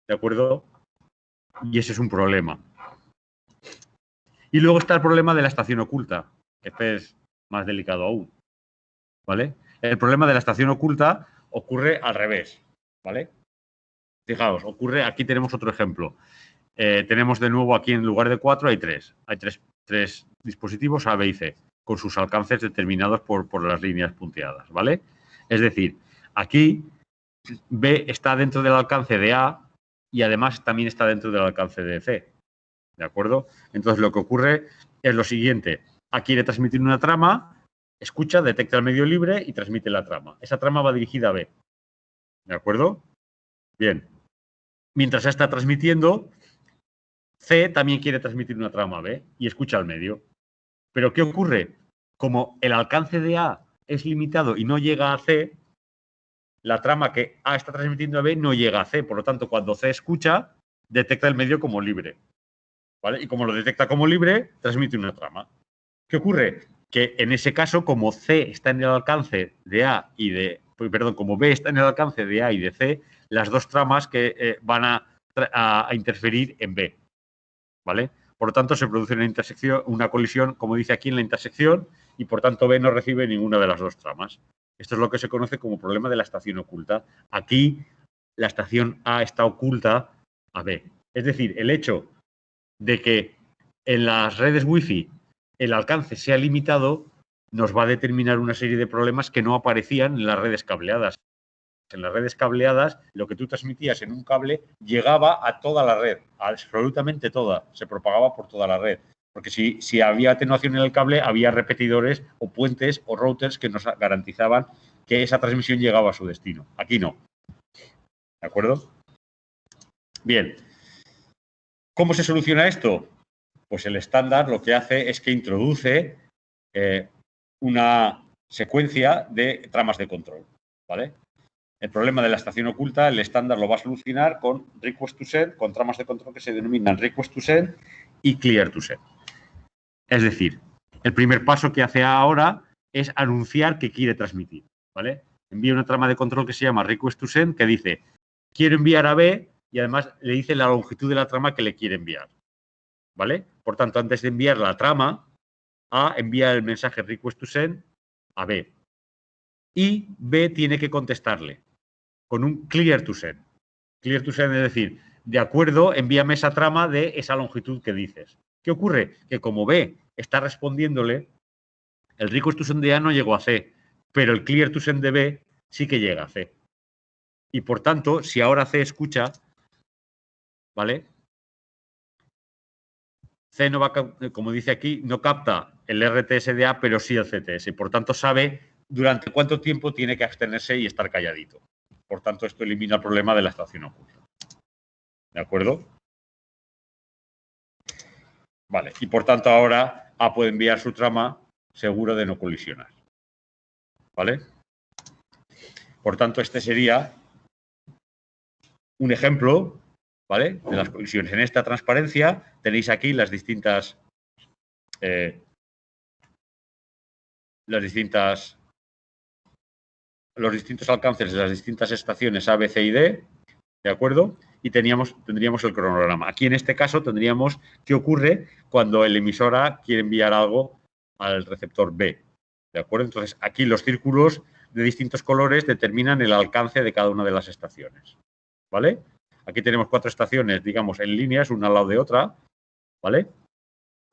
¿de acuerdo? Y ese es un problema. Y luego está el problema de la estación oculta, que este es más delicado aún, ¿vale? El problema de la estación oculta ocurre al revés, ¿vale? Fijaos, ocurre, aquí tenemos otro ejemplo. Tenemos de nuevo aquí en lugar de 4 hay 3. Hay tres dispositivos A, B y C, con sus alcances determinados por las líneas punteadas, ¿vale? Es decir, aquí B está dentro del alcance de A y además también está dentro del alcance de C, ¿de acuerdo? Entonces lo que ocurre es lo siguiente. A quiere transmitir una trama, escucha, detecta el medio libre y transmite la trama. Esa trama va dirigida a B, ¿de acuerdo? Bien. Mientras A está transmitiendo, C también quiere transmitir una trama B y escucha al medio. Pero ¿qué ocurre? Como el alcance de A es limitado y no llega a C, la trama que A está transmitiendo a B no llega a C. Por lo tanto, cuando C escucha, detecta el medio como libre, ¿vale? Y como lo detecta como libre, transmite una trama. ¿Qué ocurre? Que en ese caso, como C está en el alcance de A y de... Perdón, como B está en el alcance de A y de C, las dos tramas que van a interferir en B, ¿vale? Por lo tanto, se produce una colisión, como dice aquí, en la intersección y, por tanto, B no recibe ninguna de las dos tramas. Esto es lo que se conoce como problema de la estación oculta. Aquí, la estación A está oculta a B. Es decir, el hecho de que en las redes Wi-Fi el alcance sea limitado nos va a determinar una serie de problemas que no aparecían en las redes cableadas. En las redes cableadas, lo que tú transmitías en un cable llegaba a toda la red, absolutamente toda, se propagaba por toda la red. Porque si había atenuación en el cable, había repetidores o puentes o routers que nos garantizaban que esa transmisión llegaba a su destino. Aquí no. ¿De acuerdo? Bien. ¿Cómo se soluciona esto? Pues el estándar lo que hace es que introduce una secuencia de tramas de control, ¿vale? El problema de la estación oculta, el estándar lo va a solucionar con request to send, con tramas de control que se denominan request to send y clear to send. Es decir, el primer paso que hace ahora es anunciar que quiere transmitir, ¿vale? Envía una trama de control que se llama request to send que dice, quiero enviar a B y además le dice la longitud de la trama que le quiere enviar, ¿vale? Por tanto, antes de enviar la trama, A envía el mensaje request to send a B y B tiene que contestarle con un clear to send. Clear to send es decir, de acuerdo, envíame esa trama de esa longitud que dices. ¿Qué ocurre? Que como B está respondiéndole, el request to send de A no llegó a C, pero el clear to send de B sí que llega a C. Y por tanto, si ahora C escucha, ¿vale? C no va, como dice aquí, no capta el RTS de A, pero sí el CTS. Y por tanto, sabe durante cuánto tiempo tiene que abstenerse y estar calladito. Por tanto, esto elimina el problema de la estación oculta. ¿De acuerdo? Vale. Y por tanto, ahora A puede enviar su trama seguro de no colisionar. ¿Vale? Por tanto, este sería un ejemplo, ¿vale?, de las colisiones. En esta transparencia tenéis aquí los distintos alcances de las distintas estaciones A, B, C y D, ¿de acuerdo? Y tendríamos el cronograma. Aquí en este caso tendríamos qué ocurre cuando el emisor A quiere enviar algo al receptor B, ¿de acuerdo? Entonces, aquí los círculos de distintos colores determinan el alcance de cada una de las estaciones, ¿vale? Aquí tenemos 4 estaciones, digamos, en líneas, una al lado de otra, ¿vale?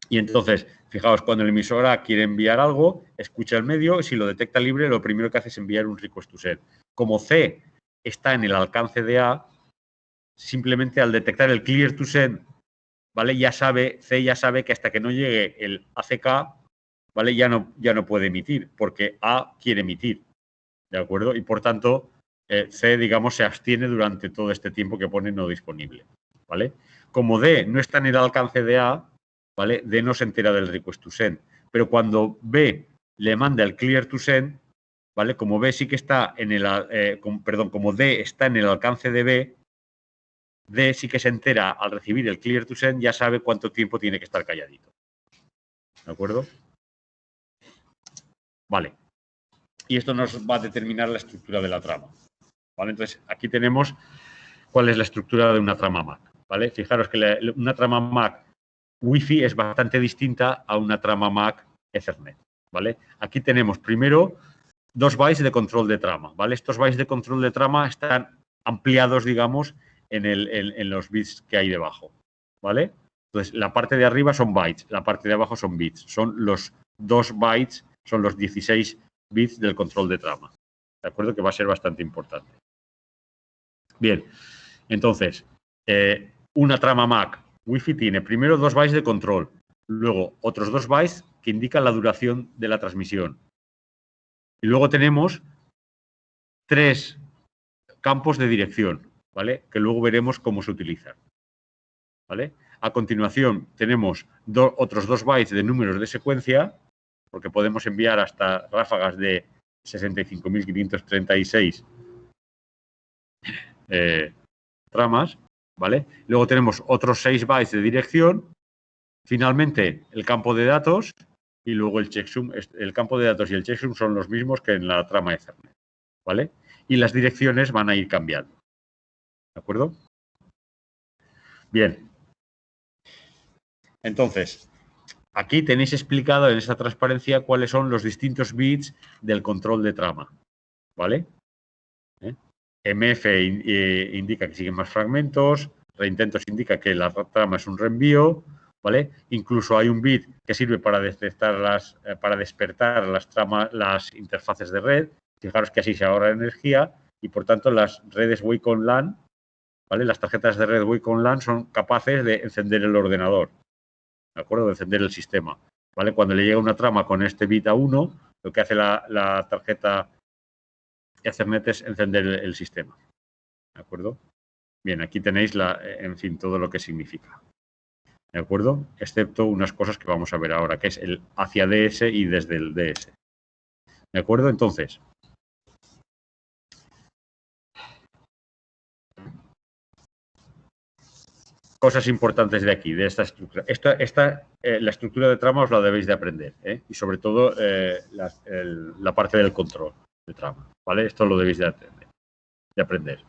Y entonces, fijaos, cuando el emisor A quiere enviar algo, escucha el medio y si lo detecta libre, lo primero que hace es enviar un request to send. Como C está en el alcance de A, simplemente al detectar el clear to send, ¿vale? C ya sabe que hasta que no llegue el ACK, ¿vale? Ya no puede emitir, porque A quiere emitir, ¿de acuerdo? Y por tanto, C, digamos, se abstiene durante todo este tiempo que pone no disponible, ¿vale? Como D no está en el alcance de A, ¿vale? D no se entera del request to send. Pero cuando B le manda el clear to send, ¿vale? Como B sí que está en el, como D está en el alcance de B, D sí que se entera al recibir el clear to send, ya sabe cuánto tiempo tiene que estar calladito. ¿De acuerdo? Vale. Y esto nos va a determinar la estructura de la trama. ¿Vale? Entonces, aquí tenemos cuál es la estructura de una trama MAC. ¿Vale? Fijaros que una trama MAC Wi-Fi es bastante distinta a una trama MAC Ethernet. ¿Vale? Aquí tenemos primero 2 bytes de control de trama. ¿Vale? Estos bytes de control de trama están ampliados, digamos, en los bits que hay debajo. ¿Vale? Entonces, la parte de arriba son bytes, la parte de abajo son bits. Son los 2 bytes, son los 16 bits del control de trama. ¿De acuerdo? Que va a ser bastante importante. Bien, entonces, una trama MAC Wi-Fi tiene primero 2 bytes de control, luego otros 2 bytes que indican la duración de la transmisión. Y luego tenemos 3 campos de dirección, ¿vale? Que luego veremos cómo se utilizan, ¿vale? A continuación tenemos otros 2 bytes de números de secuencia, porque podemos enviar hasta ráfagas de 65.536 tramas, ¿vale? Luego tenemos otros 6 bytes de dirección, finalmente el campo de datos y luego el checksum. El campo de datos y el checksum son los mismos que en la trama Ethernet, ¿vale? Y las direcciones van a ir cambiando, ¿de acuerdo? Bien. Entonces, aquí tenéis explicado en esta transparencia cuáles son los distintos bits del control de trama, ¿vale? MF indica que siguen más fragmentos, reintentos indica que la trama es un reenvío, ¿vale? Incluso hay un bit que sirve para despertar las interfaces de red. Fijaros que así se ahorra energía y, por tanto, las redes Wake on LAN, ¿vale? Las tarjetas de red Wake on LAN son capaces de encender el ordenador, ¿de acuerdo? De encender el sistema, ¿vale? Cuando le llega una trama con este bit a 1, lo que hace la tarjeta Ethernet es encender el sistema, ¿de acuerdo? Bien, aquí tenéis, en fin, todo lo que significa, ¿de acuerdo? Excepto unas cosas que vamos a ver ahora, que es el hacia DS y desde el DS, ¿de acuerdo? Entonces, cosas importantes de aquí, de esta estructura. La estructura de trama os la debéis de aprender, ¿eh? Y sobre todo la parte del control de trama, ¿vale? Esto lo debéis de aprender.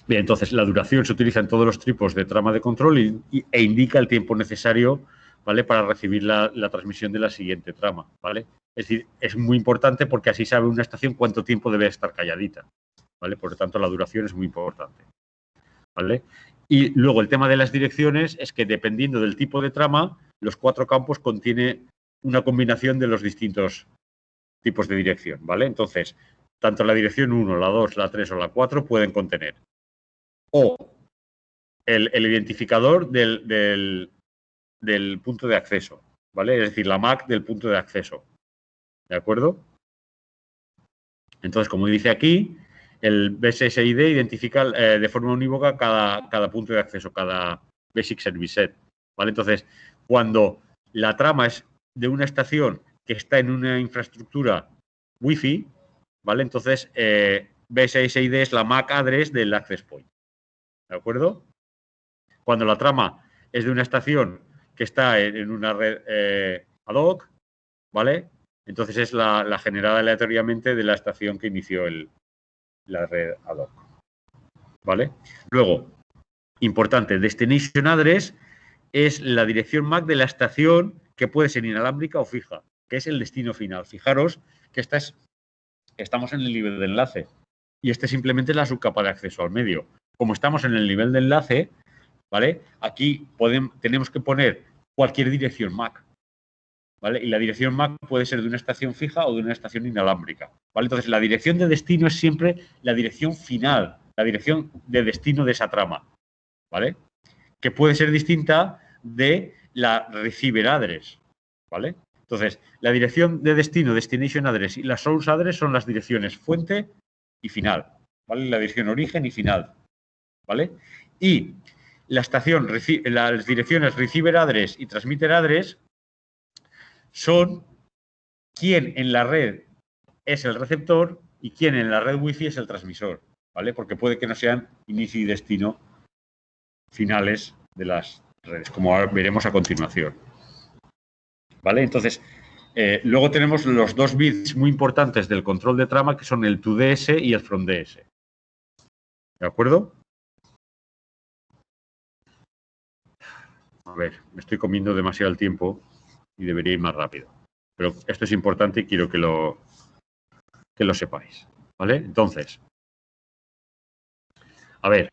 Bien, entonces la duración se utiliza en todos los tipos de trama de control e indica el tiempo necesario, ¿vale? Para recibir la transmisión de la siguiente trama, ¿vale? Es decir, es muy importante porque así sabe una estación cuánto tiempo debe estar calladita, ¿vale? Por lo tanto, la duración es muy importante, ¿vale? Y luego el tema de las direcciones es que dependiendo del tipo de trama, los 4 campos contiene una combinación de los distintos tipos de dirección, ¿vale? Entonces, tanto la dirección 1, la 2, la 3 o la 4 pueden contener o el identificador del punto de acceso, ¿vale? Es decir, la MAC del punto de acceso, ¿de acuerdo? Entonces, como dice aquí, el BSSID identifica de forma unívoca cada punto de acceso, cada Basic Service Set, ¿vale? Entonces, cuando la trama es de una estación que está en una infraestructura Wi-Fi, ¿vale? Entonces, BSSID es la MAC address del access point, ¿de acuerdo? Cuando la trama es de una estación que está en una red ad hoc, ¿vale? Entonces es la generada aleatoriamente de la estación que inició la red ad hoc, ¿vale? Luego, importante, destination address es la dirección MAC de la estación que puede ser inalámbrica o fija, que es el destino final. Fijaros que estamos en el nivel de enlace y este simplemente es la subcapa de acceso al medio. Como estamos en el nivel de enlace, ¿vale? Aquí tenemos que poner cualquier dirección MAC, ¿vale? Y la dirección MAC puede ser de una estación fija o de una estación inalámbrica, ¿vale? Entonces, la dirección de destino es siempre la dirección final, la dirección de destino de esa trama, ¿vale? Que puede ser distinta de la receiver address, ¿vale? Entonces, la dirección de destino, destination address y la source address son las direcciones fuente y final, ¿vale? La dirección origen y final, ¿vale? Y las direcciones receiver address y transmitter address son quién en la red es el receptor y quién en la red Wi-Fi es el transmisor, ¿vale? Porque puede que no sean inicio y destino finales de las redes, como veremos a continuación, ¿vale? Entonces, luego tenemos los 2 bits muy importantes del control de trama, que son el toDS y el fromDS, ¿de acuerdo? A ver, me estoy comiendo demasiado el tiempo y debería ir más rápido. Pero esto es importante y quiero que lo sepáis, ¿vale? Entonces, a ver,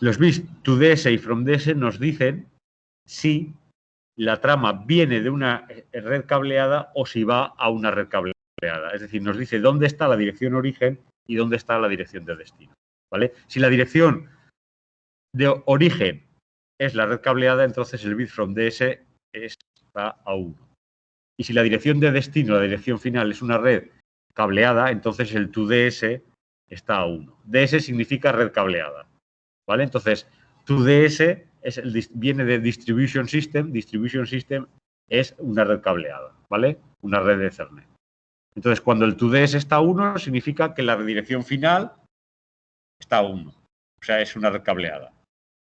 los bits toDS y fromDS nos dicen si la trama viene de una red cableada o si va a una red cableada. Es decir, nos dice dónde está la dirección origen y dónde está la dirección de destino, ¿vale? Si la dirección de origen es la red cableada, entonces el bit from DS está a 1. Y si la dirección de destino, la dirección final, es una red cableada, entonces el toDS está a 1. DS significa red cableada, ¿vale? Entonces, toDS viene de Distribution System. Distribution System es una red cableada, ¿vale? Una red de Ethernet. Entonces, cuando el toDS está a 1, significa que la redirección final está a 1. O sea, es una red cableada.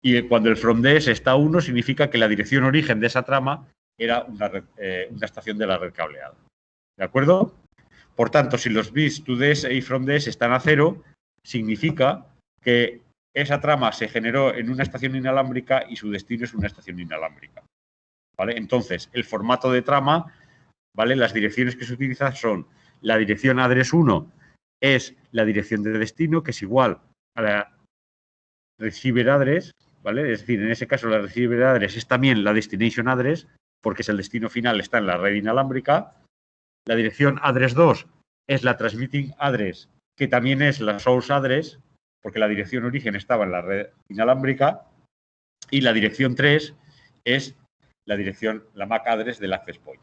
Y cuando el fromDS está a 1, significa que la dirección origen de esa trama era una estación de la red cableada. ¿De acuerdo? Por tanto, si los bits toDS y fromDS están a 0, significa que esa trama se generó en una estación inalámbrica y su destino es una estación inalámbrica. ¿Vale? Entonces, el formato de trama, ¿vale? Las direcciones que se utilizan son la dirección address 1 es la dirección de destino, que es igual a la receiver address, ¿vale? Es decir, en ese caso la receiver address es también la destination address, porque es el destino final, está en la red inalámbrica. La dirección address 2 es la transmitting address, que también es la source address, porque la dirección origen estaba en la red inalámbrica. Y la dirección 3 es la dirección, la MAC address del access point.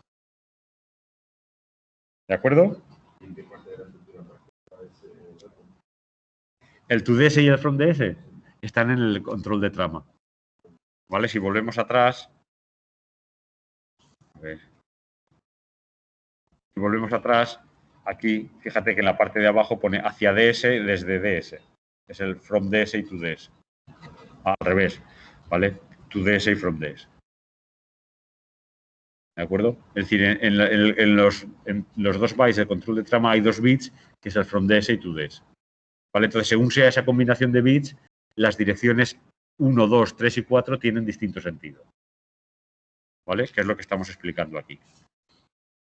¿De acuerdo? El toDS y el fromDS están en el control de trama. ¿Vale? Si volvemos atrás. A ver. Si volvemos atrás, aquí, fíjate que en la parte de abajo pone hacia DS desde DS. Es el fromDS y toDS. Al revés, ¿vale? toDS y fromDS. ¿De acuerdo? Es decir, en los 2 bytes del control de trama hay 2 bits, que es el fromDS y toDS. ¿Vale? Entonces, según sea esa combinación de bits, las direcciones 1, 2, 3 y 4 tienen distinto sentido. ¿Vale? Que es lo que estamos explicando aquí.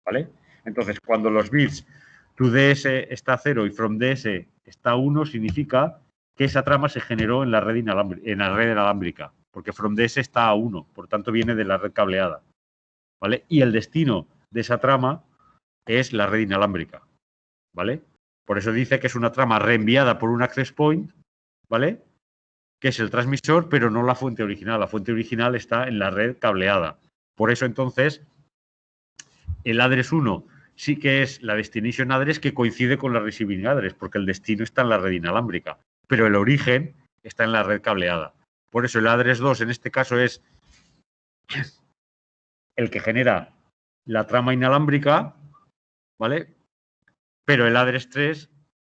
¿Vale? Entonces, cuando los bits toDS está 0 y fromDS está 1, significa que esa trama se generó en la red inalámbrica, porque fromDS está a 1, por tanto viene de la red cableada. ¿Vale? Y el destino de esa trama es la red inalámbrica. ¿Vale? Por eso dice que es una trama reenviada por un access point, ¿vale? Que es el transmisor, pero no la fuente original. La fuente original está en la red cableada. Por eso, entonces, el address 1 sí que es la destination address que coincide con la receiving address, porque el destino está en la red inalámbrica, pero el origen está en la red cableada. Por eso el address 2 en este caso es el que genera la trama inalámbrica, ¿vale? Pero el address 3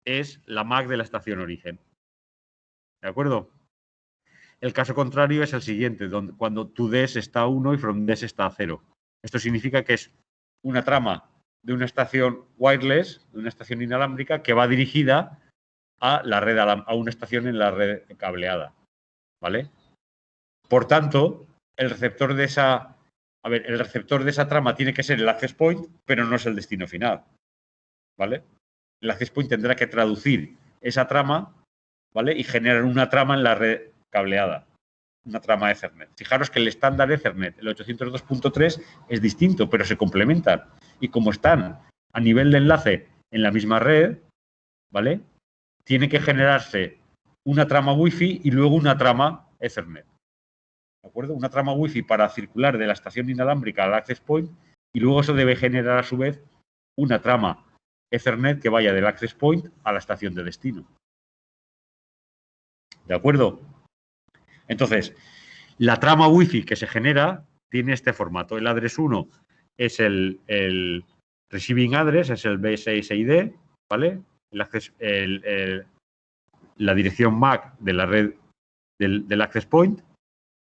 es la MAC de la estación origen. ¿De acuerdo? El caso contrario es el siguiente, cuando toDS está a 1 y fromDS está a 0. Esto significa que es una trama de una estación wireless, de una estación inalámbrica, que va dirigida a la red, a una estación en la red cableada. ¿Vale? Por tanto, el receptor de esa trama tiene que ser el access point, pero no es el destino final. ¿Vale? El access point tendrá que traducir esa trama, ¿vale? Y generar una trama en la red cableada, una trama Ethernet. Fijaros que el estándar Ethernet, el 802.3, es distinto, pero se complementan. Y como están a nivel de enlace en la misma red, ¿vale? Tiene que generarse una trama Wi-Fi y luego una trama Ethernet. ¿De acuerdo? Una trama Wi-Fi para circular de la estación inalámbrica al access point y luego eso debe generar a su vez una trama Ethernet que vaya del access point a la estación de destino. ¿De acuerdo? Entonces, la trama Wi-Fi que se genera tiene este formato. El address 1 es el receiving address, es el B6ID, ¿vale? La dirección MAC de la red del access point.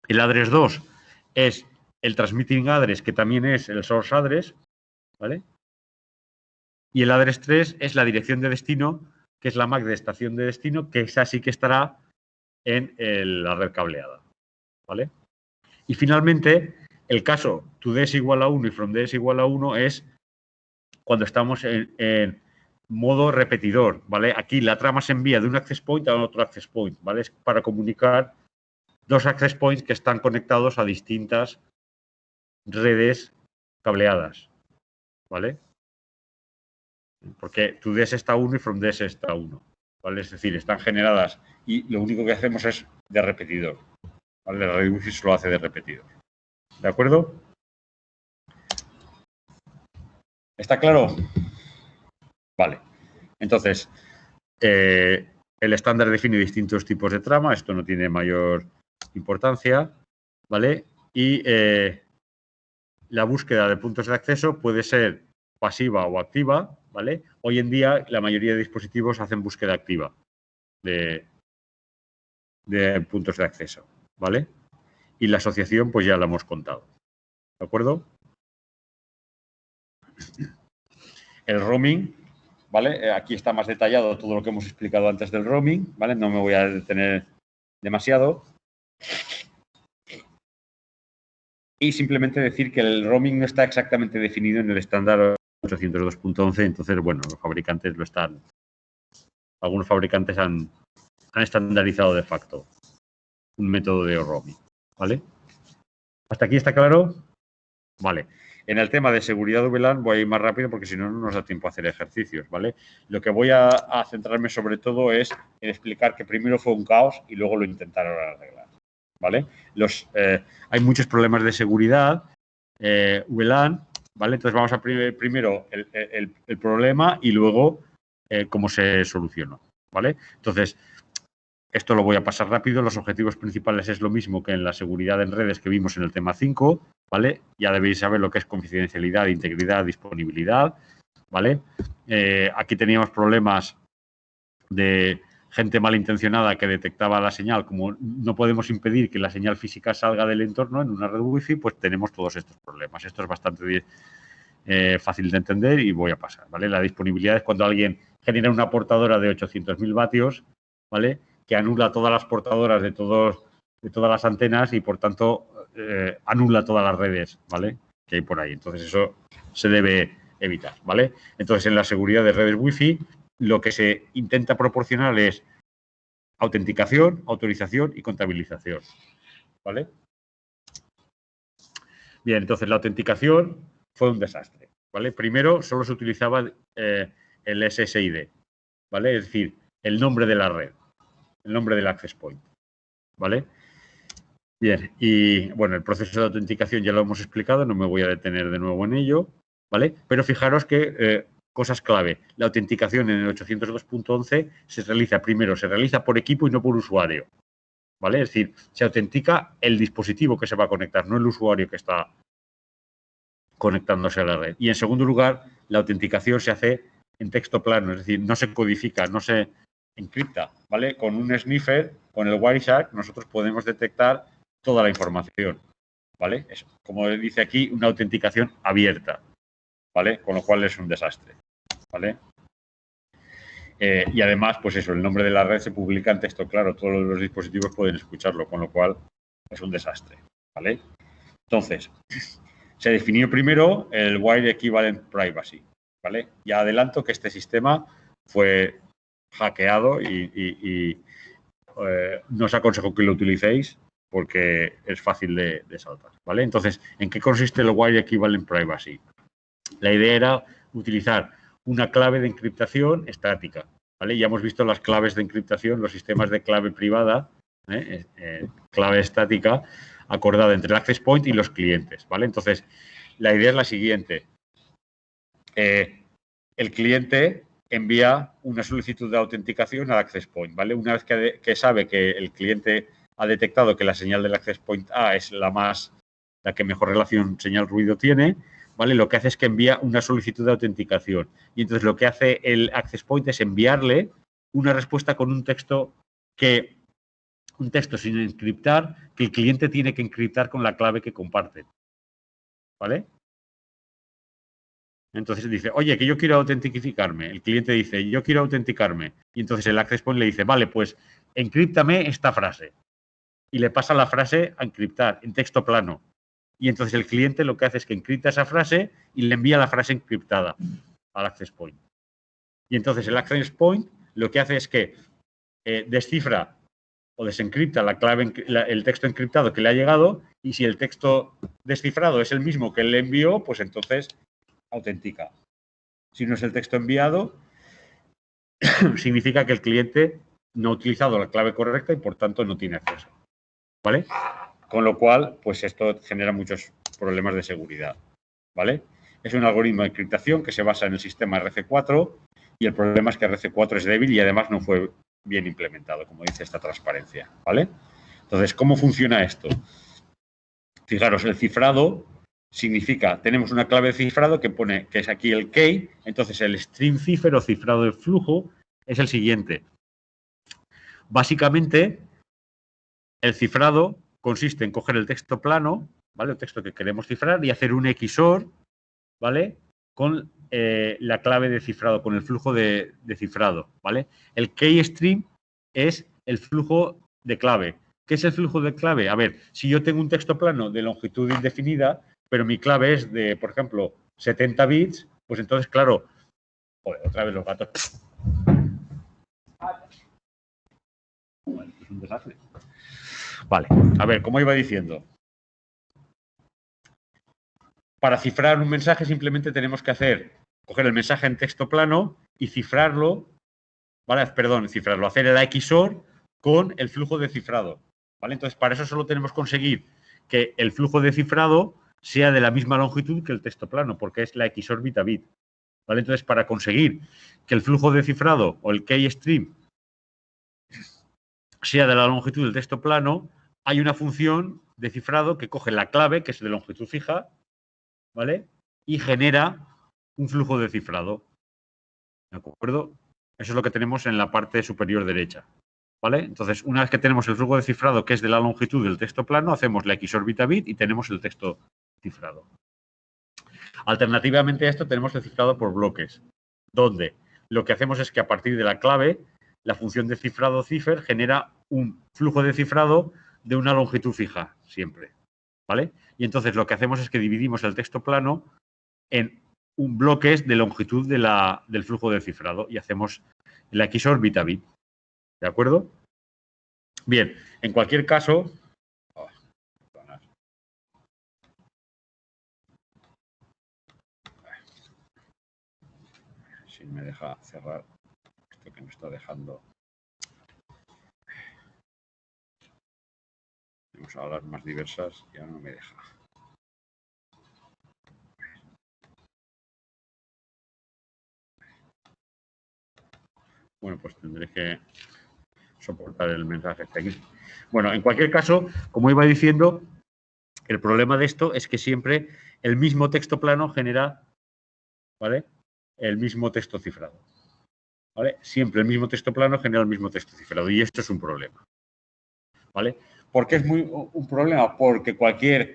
El address 2 es el transmitting address, que también es el source address, ¿vale? Y el address 3 es la dirección de destino, que es la MAC de estación de destino, que esa sí que estará en la red cableada, ¿vale? Y finalmente, el caso toDS igual a 1 y fromDS igual a 1 es cuando estamos en modo repetidor, ¿vale? Aquí la trama se envía de un access point a otro access point, ¿vale? Es para comunicar dos access points que están conectados a distintas redes cableadas, ¿vale? Porque toDS está a 1 y fromDS está a 1, ¿vale? Es decir, están generadas y lo único que hacemos es de repetidor, ¿vale? La red Wi-Fi solo hace de repetidor. ¿De acuerdo? ¿Está claro? Vale. Entonces, el estándar define distintos tipos de trama, esto no tiene mayor importancia, ¿vale? Y la búsqueda de puntos de acceso puede ser pasiva o activa, ¿vale? Hoy en día la mayoría de dispositivos hacen búsqueda activa de puntos de acceso, ¿vale? Y la asociación pues ya la hemos contado, ¿de acuerdo? El roaming, ¿vale? Aquí está más detallado todo lo que hemos explicado antes del roaming, ¿vale? No me voy a detener demasiado. Y simplemente decir que el roaming no está exactamente definido en el estándar 802.11, entonces, bueno, los fabricantes lo están. Algunos fabricantes han estandarizado de facto un método de roaming, ¿vale? ¿Hasta aquí está claro? Vale. En el tema de seguridad VLAN voy a ir más rápido porque si no, no nos da tiempo a hacer ejercicios, ¿vale? Lo que voy a centrarme sobre todo es en explicar que primero fue un caos y luego lo intentaron arreglar, ¿vale? Hay muchos problemas de seguridad VLAN, ¿vale? Entonces vamos a primero el problema y luego cómo se solucionó, ¿vale? Entonces, esto lo voy a pasar rápido. Los objetivos principales es lo mismo que en la seguridad en redes que vimos en el tema 5, ¿vale? Ya debéis saber lo que es confidencialidad, integridad, disponibilidad, ¿vale? Aquí teníamos problemas de gente malintencionada que detectaba la señal. Como no podemos impedir que la señal física salga del entorno en una red wifi, pues tenemos todos estos problemas. Esto es bastante fácil de entender y voy a pasar, ¿vale? La disponibilidad es cuando alguien genera una portadora de 800.000 vatios, ¿vale? Que anula todas las portadoras de todas las antenas y, por tanto, anula todas las redes, ¿vale? Que hay por ahí. Entonces, eso se debe evitar, ¿vale? Entonces, en la seguridad de redes Wi-Fi, lo que se intenta proporcionar es autenticación, autorización y contabilización, ¿vale? Bien, entonces la autenticación fue un desastre, ¿vale? Primero, solo se utilizaba el SSID, ¿vale? Es decir, el nombre de la red, el nombre del access point, ¿vale? Bien, y bueno, el proceso de autenticación ya lo hemos explicado, no me voy a detener de nuevo en ello, ¿vale? Pero fijaros que cosas clave, la autenticación en el 802.11 se realiza por equipo y no por usuario, ¿vale? Es decir, se autentica el dispositivo que se va a conectar, no el usuario que está conectándose a la red. Y en segundo lugar, la autenticación se hace en texto plano, es decir, no se codifica, no se encripta, ¿vale? Con un sniffer, con el Wireshark, nosotros podemos detectar toda la información, ¿vale? Es, como dice aquí, una autenticación abierta, ¿vale? Con lo cual es un desastre, ¿vale? Y además, pues eso, el nombre de la red se publica en texto claro, todos los dispositivos pueden escucharlo, con lo cual es un desastre, ¿vale? Entonces, se definió primero el Wire Equivalent Privacy, ¿vale? Ya adelanto que este sistema fue hackeado y no os aconsejo que lo utilicéis porque es fácil de saltar, ¿vale? Entonces, ¿en qué consiste el Wire Equivalent Privacy? La idea era utilizar una clave de encriptación estática, ¿vale? Ya hemos visto las claves de encriptación, los sistemas de clave privada, clave estática, acordada entre el access point y los clientes, ¿vale? Entonces, la idea es la siguiente. El cliente envía una solicitud de autenticación al access point, ¿vale? Una vez que sabe que el cliente ha detectado que la señal del access point A es la que mejor relación señal-ruido tiene, ¿vale? Lo que hace es que envía una solicitud de autenticación. Y entonces lo que hace el access point es enviarle una respuesta con un texto sin encriptar, que el cliente tiene que encriptar con la clave que comparte, ¿vale? Entonces dice, oye, que yo quiero autentificarme. El cliente dice, yo quiero autenticarme. Y entonces el access point le dice, vale, pues encríptame esta frase. Y le pasa la frase a encriptar en texto plano. Y entonces el cliente lo que hace es que encripta esa frase y le envía la frase encriptada al access point. Y entonces el access point lo que hace es que descifra o desencripta la clave, el texto encriptado que le ha llegado, y si el texto descifrado es el mismo que él le envió, pues entonces autentica. Si no es el texto enviado, significa que el cliente no ha utilizado la clave correcta y por tanto no tiene acceso, ¿vale? Con lo cual, pues esto genera muchos problemas de seguridad, ¿vale? Es un algoritmo de encriptación que se basa en el sistema RC4 y el problema es que RC4 es débil y además no fue bien implementado, como dice esta transparencia, ¿vale? Entonces, ¿cómo funciona esto? Fijaros, el cifrado significa, tenemos una clave de cifrado que es aquí el key, entonces el stream cipher o cifrado de flujo es el siguiente. Básicamente, el cifrado consiste en coger el texto plano, ¿vale? El texto que queremos cifrar y hacer un XOR, ¿vale? Con la clave de cifrado, con el flujo de cifrado, ¿vale? El key stream es el flujo de clave. ¿Qué es el flujo de clave? A ver, si yo tengo un texto plano de longitud indefinida, pero mi clave es de, por ejemplo, 70 bits, pues entonces, claro, joder, otra vez los gatos. Es un desastre. Vale, a ver, como iba diciendo. Para cifrar un mensaje simplemente tenemos que coger el mensaje en texto plano y cifrarlo, ¿vale? Perdón, cifrarlo, hacer el XOR con el flujo de cifrado, ¿vale? Entonces, para eso solo tenemos que conseguir que el flujo de cifrado sea de la misma longitud que el texto plano, porque es la XOR bit a bit, ¿vale? Entonces, para conseguir que el flujo de cifrado o el keystream sea de la longitud del texto plano, hay una función de cifrado que coge la clave, que es de longitud fija, ¿vale? Y genera un flujo de cifrado. ¿De acuerdo? Eso es lo que tenemos en la parte superior derecha. ¿Vale? Entonces, una vez que tenemos el flujo de cifrado que es de la longitud del texto plano, hacemos la XOR bit a bit y tenemos el texto cifrado. Alternativamente a esto tenemos el cifrado por bloques, donde lo que hacemos es que a partir de la clave, la función de cifrado cipher genera un flujo de cifrado de una longitud fija, siempre. ¿Vale? Y entonces lo que hacemos es que dividimos el texto plano en bloques de longitud del flujo de cifrado y hacemos la XOR bit a bit. ¿De acuerdo? Bien, en cualquier caso... Si me deja cerrar esto que me está dejando... Tenemos alarmas diversas y ahora no me deja. Bueno, pues tendré que soportar el mensaje aquí. Bueno, en cualquier caso, como iba diciendo, el problema de esto es que siempre el mismo texto plano genera, ¿vale?, el mismo texto cifrado. ¿Vale? Siempre el mismo texto plano genera el mismo texto cifrado y esto es un problema. ¿Vale? ¿Por qué es un problema? Porque cualquiera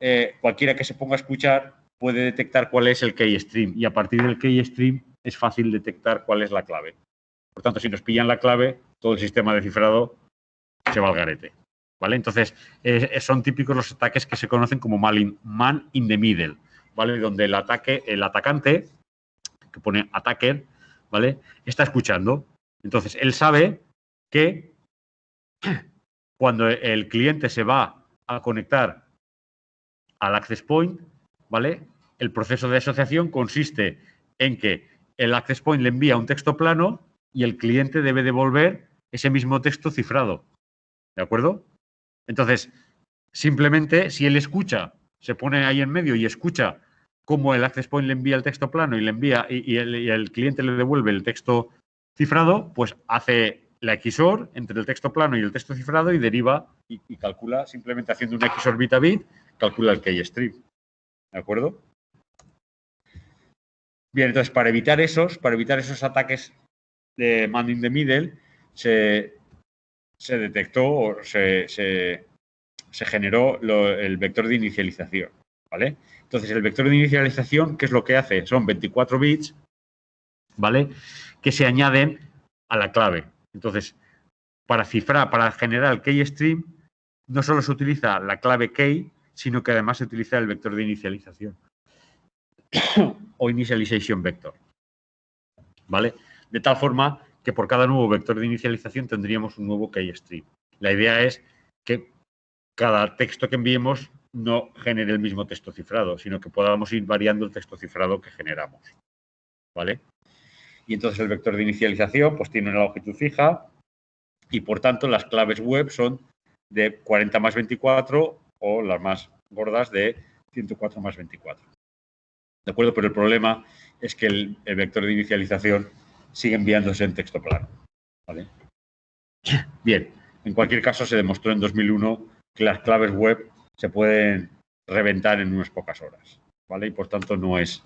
que se ponga a escuchar puede detectar cuál es el keystream y a partir del keystream es fácil detectar cuál es la clave. Por tanto, si nos pillan la clave, todo el sistema de cifrado se va al garete. ¿Vale? Entonces, son típicos los ataques que se conocen como man in the middle, ¿vale? Donde el atacante, que pone attacker, ¿vale?, está escuchando. Entonces, él sabe que cuando el cliente se va a conectar al access point, ¿vale?, el proceso de asociación consiste en que el access point le envía un texto plano y el cliente debe devolver ese mismo texto cifrado. ¿De acuerdo? Entonces, simplemente, si él escucha, se pone ahí en medio y escucha cómo el access point le envía el texto plano y le envía y el cliente le devuelve el texto cifrado, pues hace la XOR entre el texto plano y el texto cifrado y deriva y calcula, simplemente haciendo una XOR bit a bit, calcula el keystream. ¿De acuerdo? Bien, entonces para evitar esos ataques de man in the middle, se detectó o se generó el vector de inicialización, ¿vale? Entonces, el vector de inicialización, ¿qué es lo que hace? Son 24 bits, ¿vale?, que se añaden a la clave. Entonces, para generar el keystream, no solo se utiliza la clave key, sino que además se utiliza el vector de inicialización o initialization vector, ¿vale? De tal forma que por cada nuevo vector de inicialización tendríamos un nuevo keystream. La idea es que cada texto que enviemos no genere el mismo texto cifrado, sino que podamos ir variando el texto cifrado que generamos, ¿vale? Y entonces el vector de inicialización pues tiene una longitud fija y por tanto las claves web son de 40 más 24 o las más gordas de 104 más 24. ¿De acuerdo? Pero el problema es que el vector de inicialización sigue enviándose en texto plano, ¿vale? Bien, en cualquier caso se demostró en 2001 que las claves web se pueden reventar en unas pocas horas, ¿vale? Y por tanto no es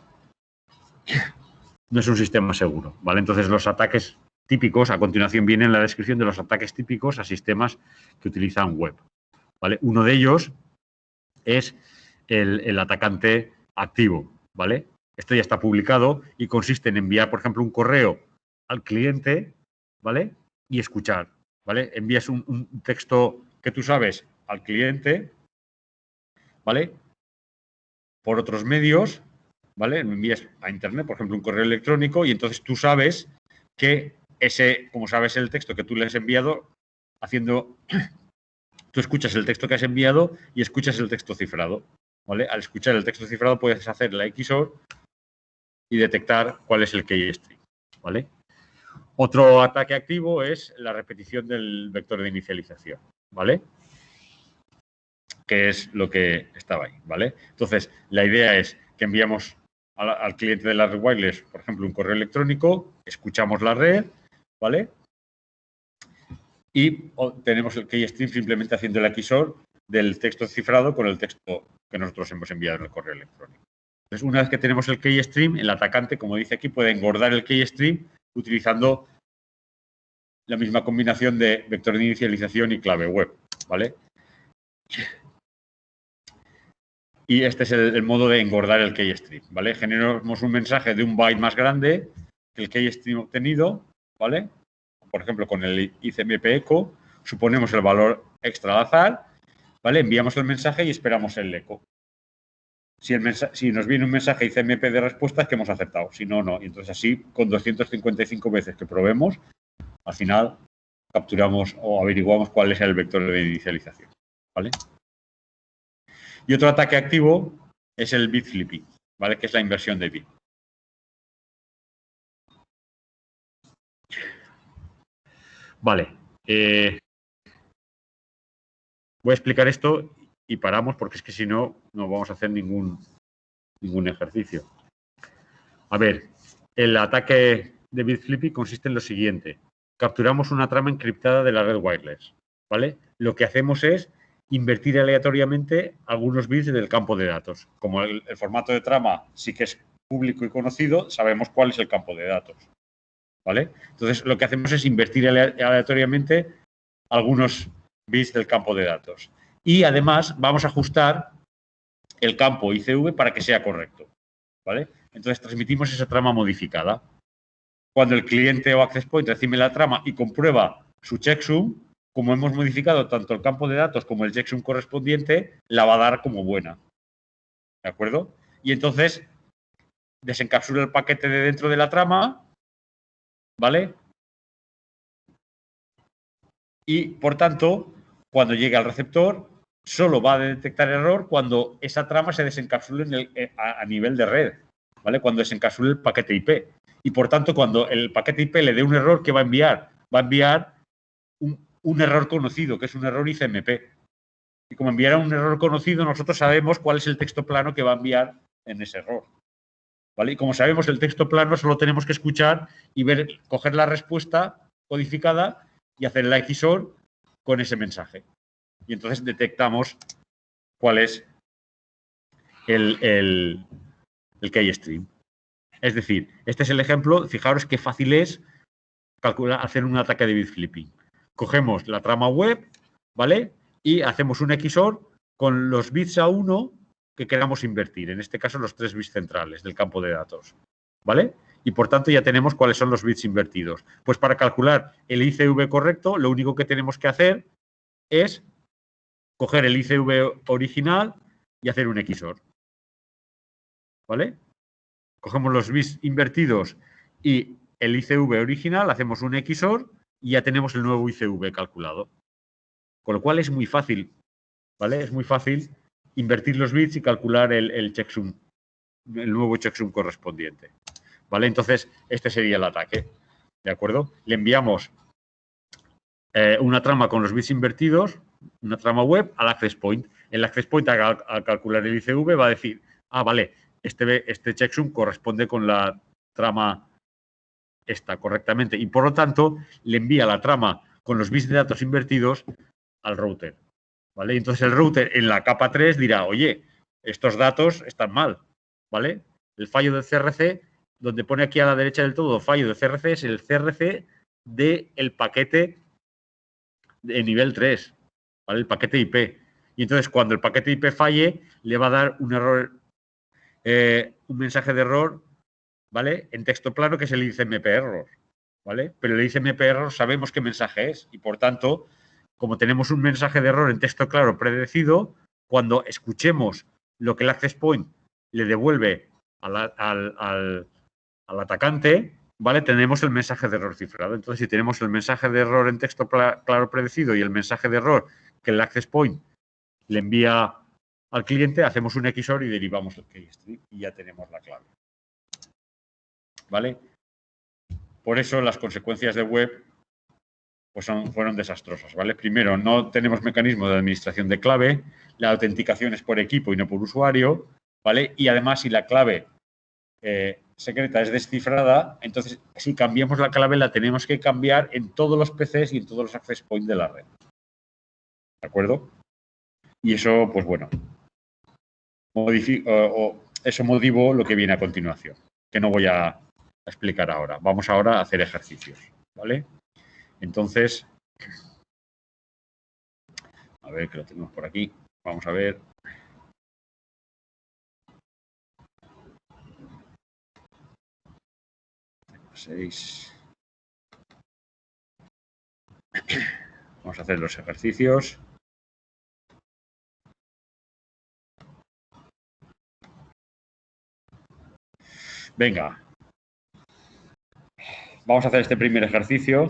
un sistema seguro, ¿vale? Entonces los ataques típicos, a continuación viene la descripción de los ataques típicos a sistemas que utilizan web, ¿vale? Uno de ellos es el atacante activo, ¿vale? Esto ya está publicado y consiste en enviar, por ejemplo, un correo al cliente, ¿vale?, y escuchar. ¿vale? Envías un texto que tú sabes al cliente, ¿vale? Por otros medios, ¿vale? Lo envías a internet, por ejemplo, un correo electrónico, y entonces tú sabes que como sabes el texto que tú le has enviado, tú escuchas el texto que has enviado y escuchas el texto cifrado, ¿vale? Al escuchar el texto cifrado puedes hacer la XOR y detectar cuál es el keystring, ¿vale? Otro ataque activo es la repetición del vector de inicialización, ¿vale? Que es lo que estaba ahí, ¿vale? Entonces, la idea es que enviamos al cliente de la red wireless, por ejemplo, un correo electrónico, escuchamos la red, ¿vale? Y tenemos el keystream simplemente haciendo el XOR del texto cifrado con el texto que nosotros hemos enviado en el correo electrónico. Entonces, una vez que tenemos el keystream, el atacante, como dice aquí, puede engordar el keystream utilizando la misma combinación de vector de inicialización y clave web, ¿vale? Y este es el modo de engordar el keystream, ¿vale? Generamos un mensaje de un byte más grande que el keystream obtenido, ¿vale? Por ejemplo, con el ICMP echo, suponemos el valor extra al azar, ¿vale? Enviamos el mensaje y esperamos el eco. Si nos viene un mensaje ICMP de respuesta es que hemos acertado, si no, no. Y entonces así, con 255 veces que probemos, al final capturamos o averiguamos cuál es el vector de inicialización, ¿vale? Y otro ataque activo es el bit flipping, ¿vale? Que es la inversión de bit. Vale. Voy a explicar esto y paramos porque es que si no, no vamos a hacer ningún ejercicio. A ver, el ataque de bit flipping consiste en lo siguiente. Capturamos una trama encriptada de la red wireless, ¿vale? Lo que hacemos es invertir aleatoriamente algunos bits del campo de datos. Como el formato de trama sí que es público y conocido, sabemos cuál es el campo de datos, ¿vale? Entonces, lo que hacemos es invertir aleatoriamente algunos bits del campo de datos. Y además vamos a ajustar el campo ICV para que sea correcto, ¿vale? Entonces transmitimos esa trama modificada. Cuando el cliente o access point recibe la trama y comprueba su checksum, como hemos modificado tanto el campo de datos como el checksum correspondiente, la va a dar como buena, ¿de acuerdo? Y entonces desencapsula el paquete de dentro de la trama, ¿vale? Y, por tanto, cuando llegue al receptor, solo va a detectar error cuando esa trama se desencapsule a nivel de red, ¿vale? Cuando desencapsule el paquete IP. Y, por tanto, cuando el paquete IP le dé un error, ¿qué va a enviar? Va a enviar un error conocido, que es un error ICMP. Y como enviará un error conocido, nosotros sabemos cuál es el texto plano que va a enviar en ese error, ¿vale? Y como sabemos el texto plano, solo tenemos que escuchar y coger la respuesta codificada y hacer la XOR con ese mensaje. Y entonces detectamos cuál es el keystream. Es decir, este es el ejemplo. Fijaros qué fácil es hacer un ataque de bit flipping. Cogemos la trama web, ¿vale? Y hacemos un XOR con los bits a 1 que queramos invertir. En este caso, los 3 bits centrales del campo de datos, ¿vale? Y por tanto ya tenemos cuáles son los bits invertidos. Pues para calcular el ICV correcto, lo único que tenemos que hacer es coger el ICV original y hacer un XOR, ¿vale? Cogemos los bits invertidos y el ICV original, hacemos un XOR y ya tenemos el nuevo ICV calculado. Con lo cual es muy fácil, ¿vale? Es muy fácil invertir los bits y calcular el checksum, el nuevo checksum correspondiente, ¿vale? Entonces, este sería el ataque, ¿de acuerdo? Le enviamos una trama con los bits invertidos, una trama web al access point. El access point al calcular el ICV va a decir, ah, vale, este checksum corresponde con la trama esta correctamente y por lo tanto le envía la trama con los bits de datos invertidos al router, ¿vale? Entonces el router en la capa 3 dirá, oye, estos datos están mal, ¿vale? El fallo del CRC, donde pone aquí a la derecha del todo fallo de CRC, es el CRC del paquete de nivel 3, ¿vale? El paquete IP. Y entonces cuando el paquete IP falle, le va a dar un error, un mensaje de error, ¿vale? En texto plano, que es el ICMP error, ¿vale? Pero el XMP error sabemos qué mensaje es y, por tanto, como tenemos un mensaje de error en texto claro predecido, cuando escuchemos lo que el access point le devuelve al atacante, ¿vale? Tenemos el mensaje de error cifrado. Entonces, si tenemos el mensaje de error en texto claro predecido y el mensaje de error que el access point le envía al cliente, hacemos un XOR y derivamos el keystring y ya tenemos la clave. ¿Vale? Por eso las consecuencias de web pues fueron desastrosas, ¿vale? Primero, no tenemos mecanismo de administración de clave, la autenticación es por equipo y no por usuario, ¿vale? Y además, si la clave secreta es descifrada, entonces si cambiamos la clave la tenemos que cambiar en todos los PCs y en todos los access points de la red. ¿De acuerdo? Y eso, pues bueno, eso motivó lo que viene a continuación, que no voy a explicar ahora. Vamos ahora a hacer ejercicios, ¿vale? Entonces, a ver, que lo tenemos por aquí. Vamos a ver. Vamos a hacer los ejercicios. Venga. Vamos a hacer este primer ejercicio.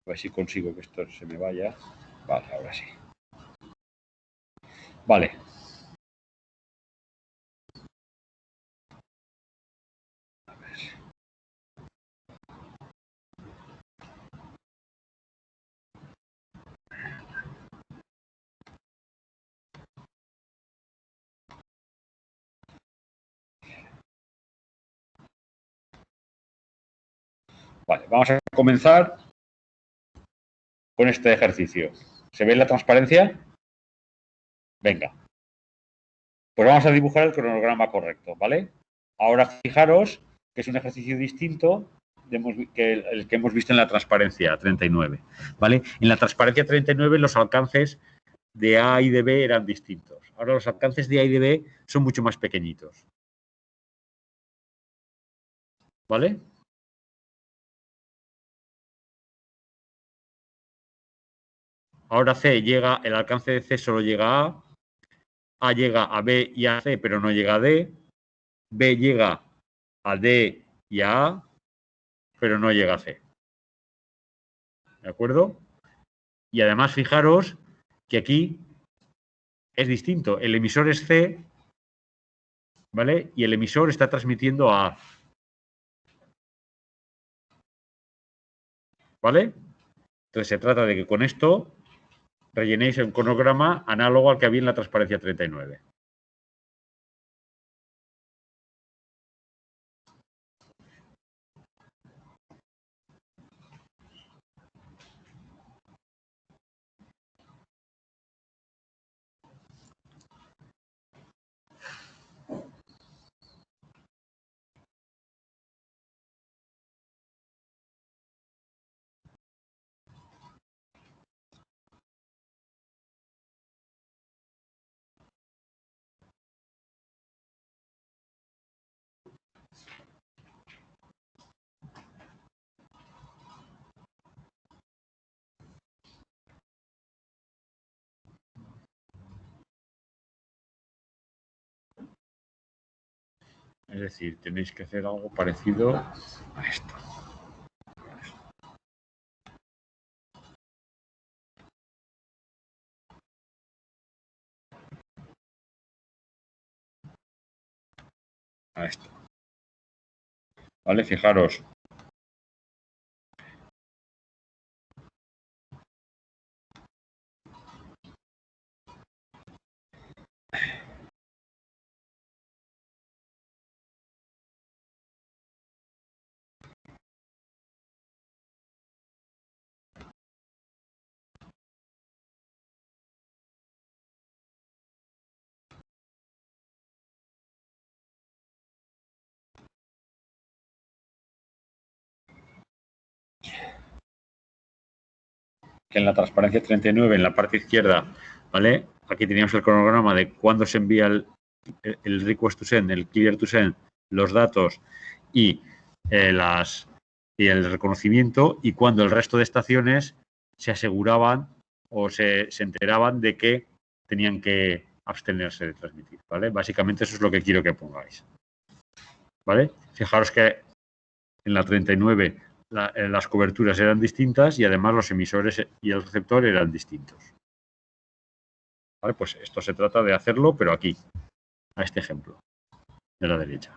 A ver si consigo que esto se me vaya. Vale, ahora sí. Vale. A ver. Vale, vamos a comenzar con este ejercicio. ¿Se ve la transparencia? Venga. Pues vamos a dibujar el cronograma correcto, ¿vale? Ahora fijaros que es un ejercicio distinto que el que hemos visto en la transparencia 39, ¿vale? En la transparencia 39 los alcances de A y de B eran distintos. Ahora los alcances de A y de B son mucho más pequeñitos. ¿Vale? Ahora C llega, el alcance de C solo llega A llega a B y a C, pero no llega a D, B llega a D y a A, pero no llega a C. ¿De acuerdo? Y además, fijaros que aquí es distinto. El emisor es C, ¿vale? Y el emisor está transmitiendo a A. ¿Vale? Entonces, se trata de que con esto rellenéis un cronograma análogo al que había en la transparencia 39. Es decir, tenéis que hacer algo parecido a esto. A esto. ¿Vale? Fijaros. Que en la transparencia 39, en la parte izquierda, ¿vale? Aquí teníamos el cronograma de cuándo se envía el request to send, el clear to send, los datos y y el reconocimiento, y cuando el resto de estaciones se aseguraban o se enteraban de que tenían que abstenerse de transmitir, ¿vale? Básicamente eso es lo que quiero que pongáis, ¿vale? Fijaros que en la 39 las coberturas eran distintas y además los emisores y el receptor eran distintos. ¿Vale? Pues esto se trata de hacerlo, pero aquí, a este ejemplo de la derecha.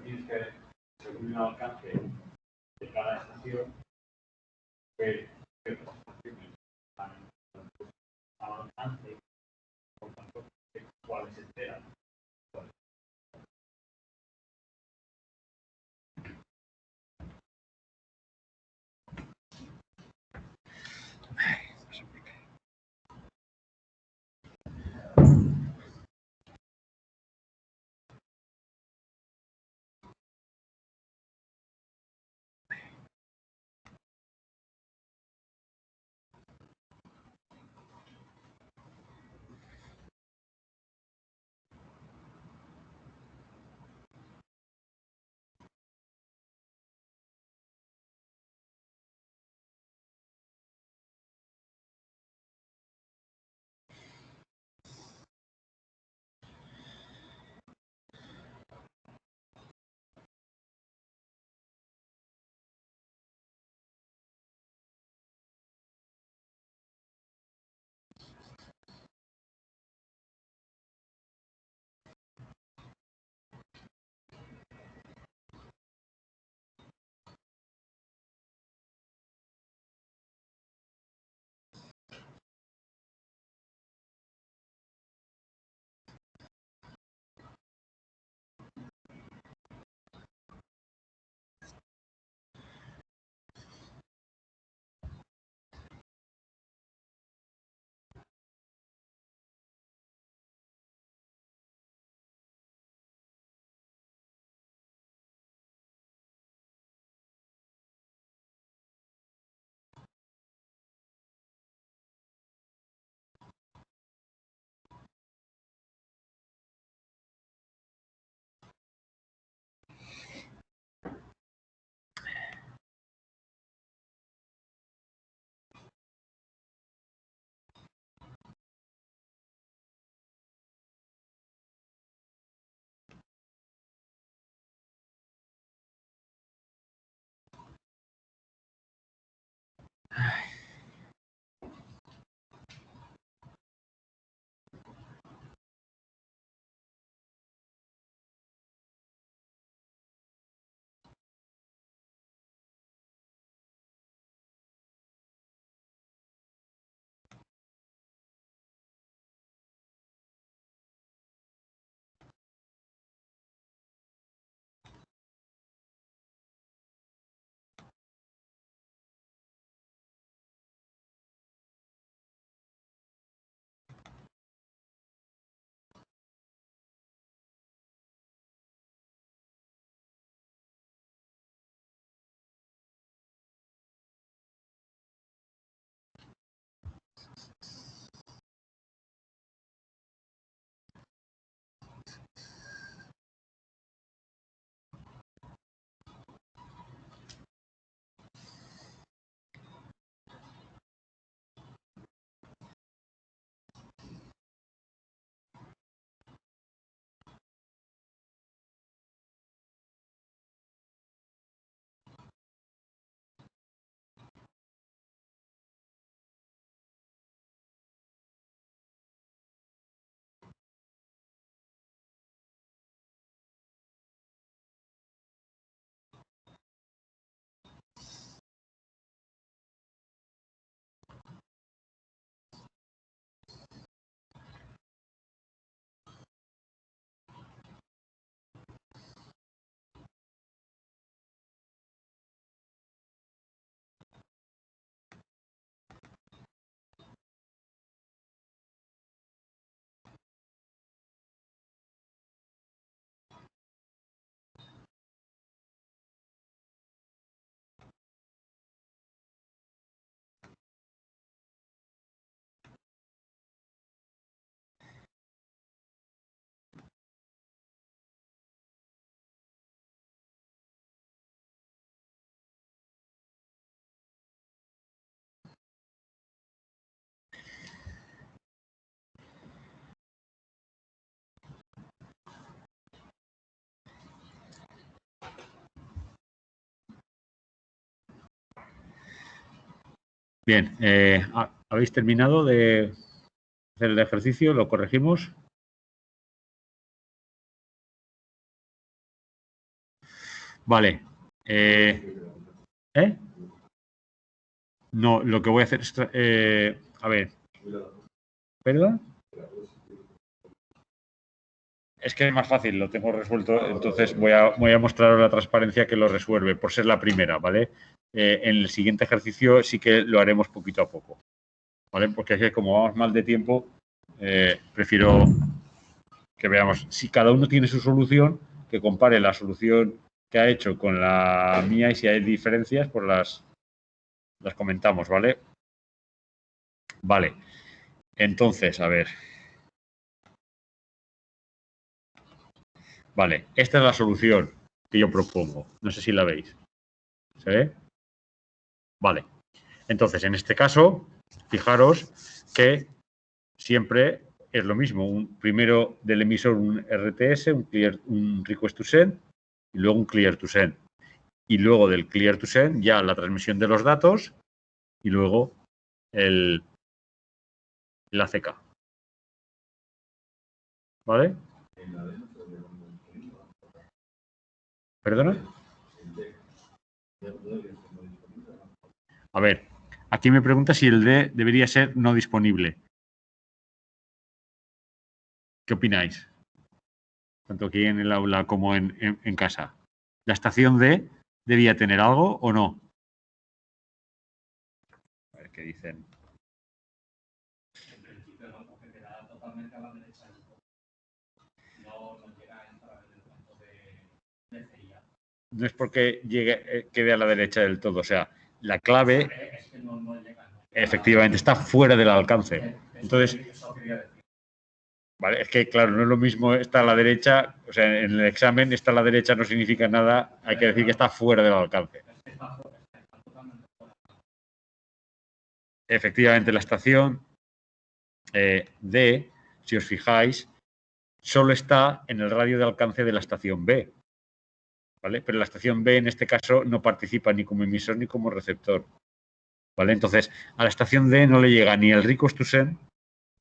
Tienes que, según el alcance de cada estación, ver ciertas estaciones al alcance, por tanto, cuáles se enteran. Bien, ¿habéis terminado de hacer el ejercicio? ¿Lo corregimos? Vale. ¿Eh? No, lo que voy a hacer es... a ver. ¿Perdón? Es que es más fácil, lo tengo resuelto, entonces voy a mostrar la transparencia que lo resuelve, por ser la primera, ¿vale? En el siguiente ejercicio sí que lo haremos poquito a poco, ¿vale? Porque es que como vamos mal de tiempo, prefiero que veamos si cada uno tiene su solución, que compare la solución que ha hecho con la mía y si hay diferencias, pues las comentamos, ¿vale? Vale, entonces, a ver. Vale, esta es la solución que yo propongo. No sé si la veis. ¿Se ve? Vale. Entonces, en este caso, fijaros que siempre es lo mismo. Primero del emisor un RTS, un request to send y luego un clear to send. Y luego del clear to send ya la transmisión de los datos y luego el ACK. ¿Vale? ¿Perdona? A ver, aquí me pregunta si el D debería ser no disponible. ¿Qué opináis? Tanto aquí en el aula como en casa. ¿La estación D debía tener algo o no? A ver qué dicen. No es porque quede a la derecha del todo. O sea, la clave efectivamente está fuera del alcance. Entonces, vale, es que claro, no es lo mismo está a la derecha, o sea, en el examen está a la derecha no significa nada, hay que decir que está fuera del alcance. Efectivamente, la estación D, si os fijáis, solo está en el radio de alcance de la estación B, ¿vale? Pero la estación B en este caso no participa ni como emisor ni como receptor, ¿vale? Entonces, a la estación D no le llega ni el request to send,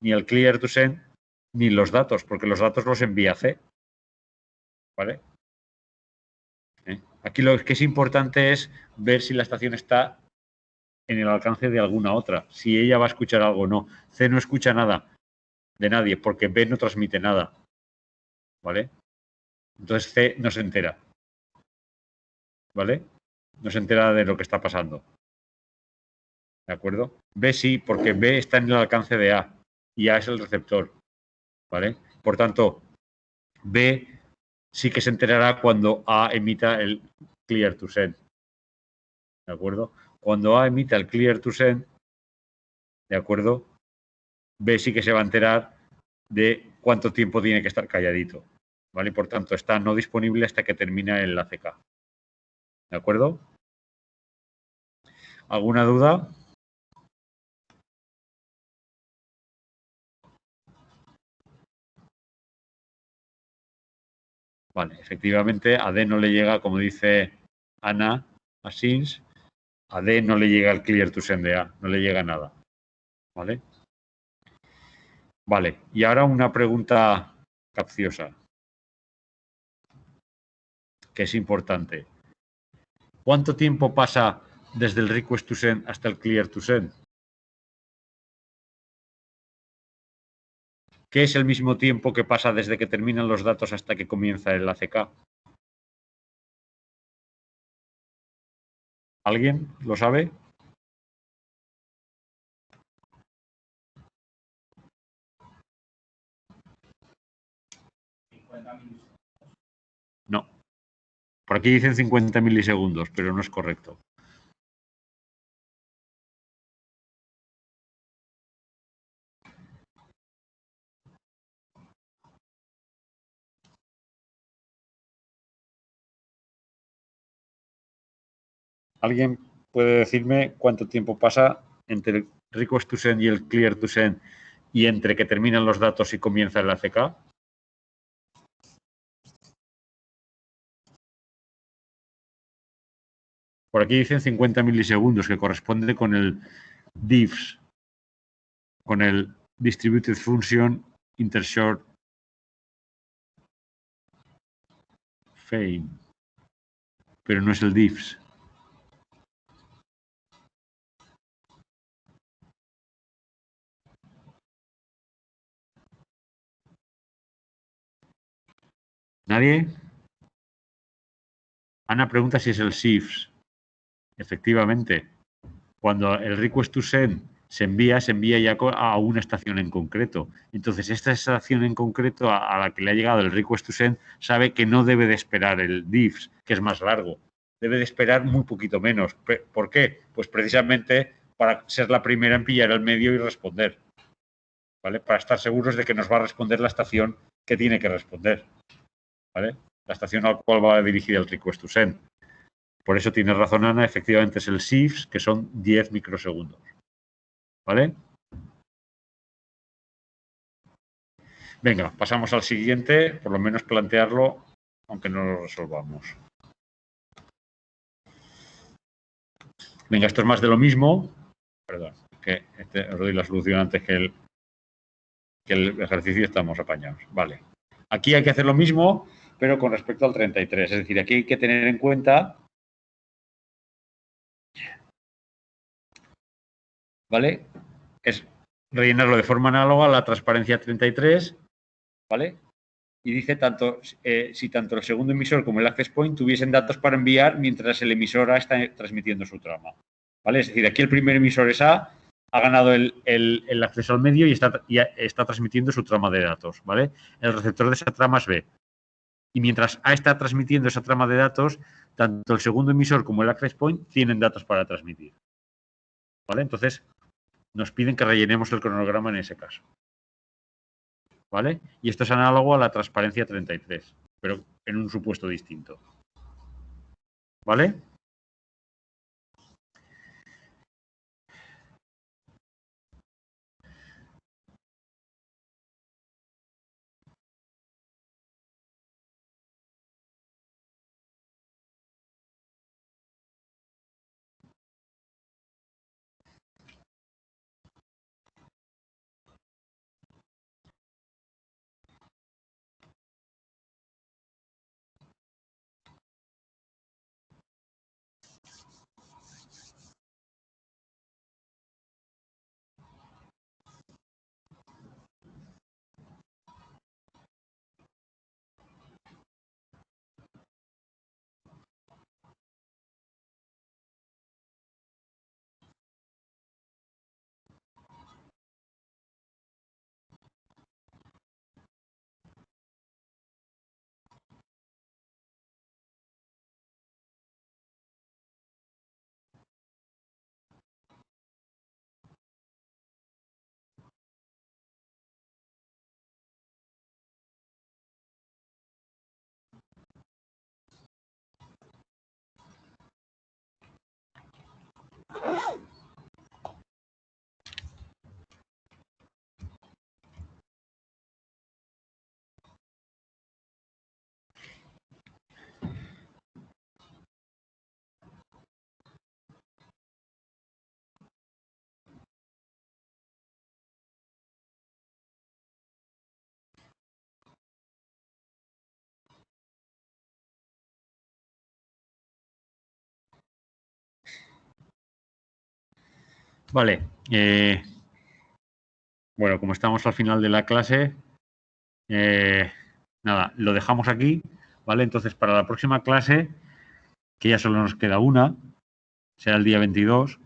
ni el clear to send, ni los datos, porque los datos los envía C, ¿vale? Aquí lo que es importante es ver si la estación está en el alcance de alguna otra, si ella va a escuchar algo o no. C no escucha nada de nadie, porque B no transmite nada, ¿vale? Entonces C no se entera, ¿vale? No se entera de lo que está pasando, ¿de acuerdo? B sí, porque B está en el alcance de A y A es el receptor, ¿vale? Por tanto, B sí que se enterará cuando A emita el clear to send, ¿de acuerdo? Cuando A emita el clear to send, ¿de acuerdo? B sí que se va a enterar de cuánto tiempo tiene que estar calladito, ¿vale? Por tanto, está no disponible hasta que termina el ACK, ¿de acuerdo? ¿Alguna duda? Vale, efectivamente, a D no le llega, como dice Ana, a SINS, a D no le llega el clear to send de A, no le llega nada, ¿vale? Vale, y ahora una pregunta capciosa, que es importante. ¿Cuánto tiempo pasa desde el request to send hasta el clear to send? ¿Qué es el mismo tiempo que pasa desde que terminan los datos hasta que comienza el ACK? ¿Alguien lo sabe? No. Por aquí dicen 50 milisegundos, pero no es correcto. ¿Alguien puede decirme cuánto tiempo pasa entre el request to send y el clear to send y entre que terminan los datos y comienza el ACK? Por aquí dicen 50 milisegundos, que corresponde con el diffs con el distributed function intershort fame, pero no es el diffs. ¿Nadie? Ana pregunta si es el SIFS. Efectivamente, cuando el request to send se envía ya a una estación en concreto. Entonces, esta estación en concreto a la que le ha llegado el request to send sabe que no debe de esperar el diffs, que es más largo. Debe de esperar muy poquito menos. ¿Por qué? Pues precisamente para ser la primera en pillar el medio y responder. ¿Vale? Para estar seguros de que nos va a responder la estación que tiene que responder. ¿Vale? La estación al cual va a dirigir el request to send. Por eso tiene razón Ana, efectivamente es el SIFS, que son 10 microsegundos. ¿Vale? Venga, pasamos al siguiente, por lo menos plantearlo, aunque no lo resolvamos. Venga, esto es más de lo mismo. Perdón, que os doy la solución antes que el ejercicio, estamos apañados. Vale. Aquí hay que hacer lo mismo, pero con respecto al 33. Es decir, aquí hay que tener en cuenta, ¿vale? Es rellenarlo de forma análoga a la transparencia 33, ¿vale? Y dice si tanto el segundo emisor como el access point tuviesen datos para enviar mientras el emisor A está transmitiendo su trama. ¿Vale? Es decir, aquí el primer emisor es A, ha ganado el acceso al medio y está transmitiendo su trama de datos. ¿Vale? El receptor de esa trama es B. Y mientras A está transmitiendo esa trama de datos, tanto el segundo emisor como el access point tienen datos para transmitir. ¿Vale? Entonces, nos piden que rellenemos el cronograma en ese caso. ¿Vale? Y esto es análogo a la transparencia 33, pero en un supuesto distinto. ¿Vale? Vale. Bueno, como estamos al final de la clase, nada, lo dejamos aquí, ¿vale? Entonces, para la próxima clase, que ya solo nos queda una, será el día 22,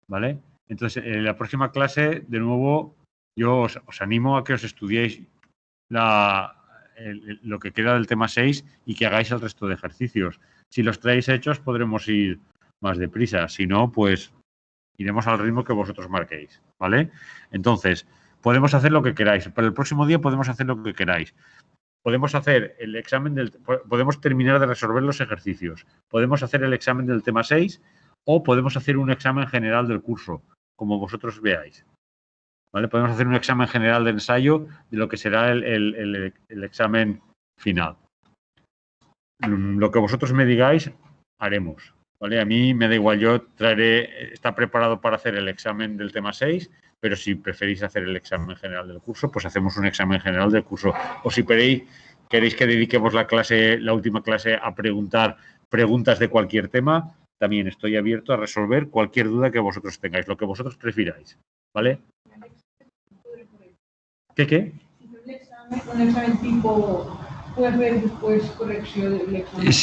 ¿vale? Entonces, en la próxima clase, de nuevo, yo os animo a que os estudiéis lo que queda del tema 6 y que hagáis el resto de ejercicios. Si los traéis hechos, podremos ir más deprisa. Si no, pues iremos al ritmo que vosotros marquéis, ¿vale? Entonces, podemos hacer lo que queráis. Para el próximo día podemos hacer lo que queráis. Podemos hacer el examen podemos terminar de resolver los ejercicios. Podemos hacer el examen del tema 6 o podemos hacer un examen general del curso, como vosotros veáis. ¿Vale? Podemos hacer un examen general de ensayo de lo que será el examen final. Lo que vosotros me digáis, haremos. ¿vale? A mí me da igual, yo traeré, está preparado para hacer el examen del tema 6, pero si preferís hacer el examen general del curso, pues hacemos un examen general del curso. O si queréis que dediquemos la última clase a preguntar preguntas de cualquier tema, también estoy abierto a resolver cualquier duda que vosotros tengáis, lo que vosotros prefiráis, ¿vale? ¿Qué? Un examen tipo, puedes ver después corrección del examen.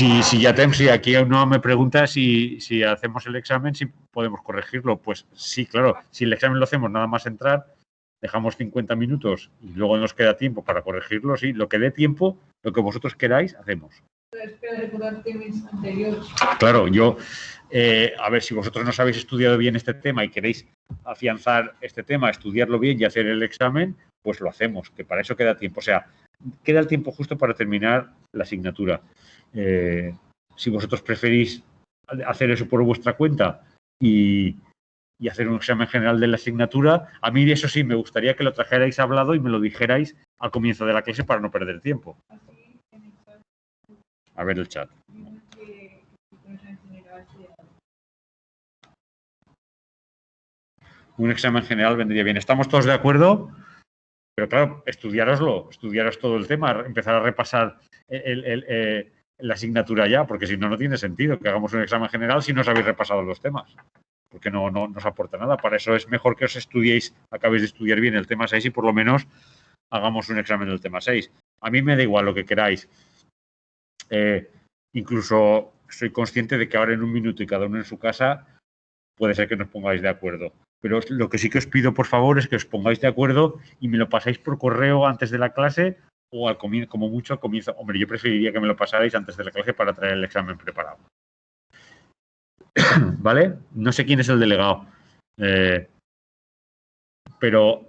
Si aquí no me pregunta si hacemos el examen, si podemos corregirlo. Pues sí, claro. Si el examen lo hacemos nada más entrar, dejamos 50 minutos y luego nos queda tiempo para corregirlo. Sí, lo que dé tiempo, lo que vosotros queráis, hacemos. Espero recordar temas anteriores. Claro, a ver, si vosotros no habéis estudiado bien este tema y queréis afianzar este tema, estudiarlo bien y hacer el examen, pues lo hacemos, que para eso queda tiempo. O sea, queda el tiempo justo para terminar la asignatura. Si vosotros preferís hacer eso por vuestra cuenta y hacer un examen general de la asignatura, a mí eso sí, me gustaría que lo trajerais hablado y me lo dijerais al comienzo de la clase para no perder tiempo. A ver el chat. Un examen general vendría bien. ¿Estamos todos de acuerdo? Pero claro, estudiaros todo el tema, empezar a repasar la asignatura ya, porque si no, no tiene sentido que hagamos un examen general si no os habéis repasado los temas, porque no nos aporta nada. Para eso es mejor que os acabéis de estudiar bien el tema 6 y por lo menos hagamos un examen del tema 6. A mí me da igual lo que queráis. Incluso soy consciente de que ahora en un minuto y cada uno en su casa puede ser que nos pongáis de acuerdo. Pero lo que sí que os pido, por favor, es que os pongáis de acuerdo y me lo pasáis por correo antes de la clase o al comienzo, como mucho al comienzo. Hombre, yo preferiría que me lo pasarais antes de la clase para traer el examen preparado. ¿Vale? No sé quién es el delegado. Pero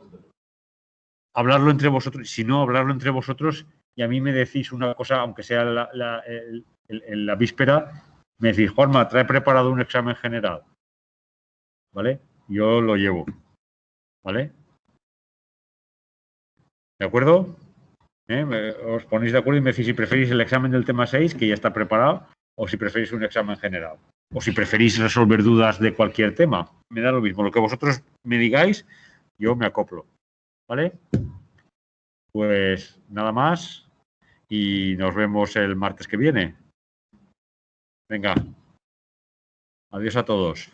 hablarlo entre vosotros, si no, hablarlo entre vosotros y a mí me decís una cosa, aunque sea en la víspera, me decís, Juanma, trae preparado un examen general. ¿Vale? Yo lo llevo. ¿Vale? ¿De acuerdo? Os ponéis de acuerdo y me decís si preferís el examen del tema 6, que ya está preparado, o si preferís un examen general. O si preferís resolver dudas de cualquier tema. Me da lo mismo. Lo que vosotros me digáis, yo me acoplo. ¿Vale? Pues nada más y nos vemos el martes que viene. Venga. Adiós a todos.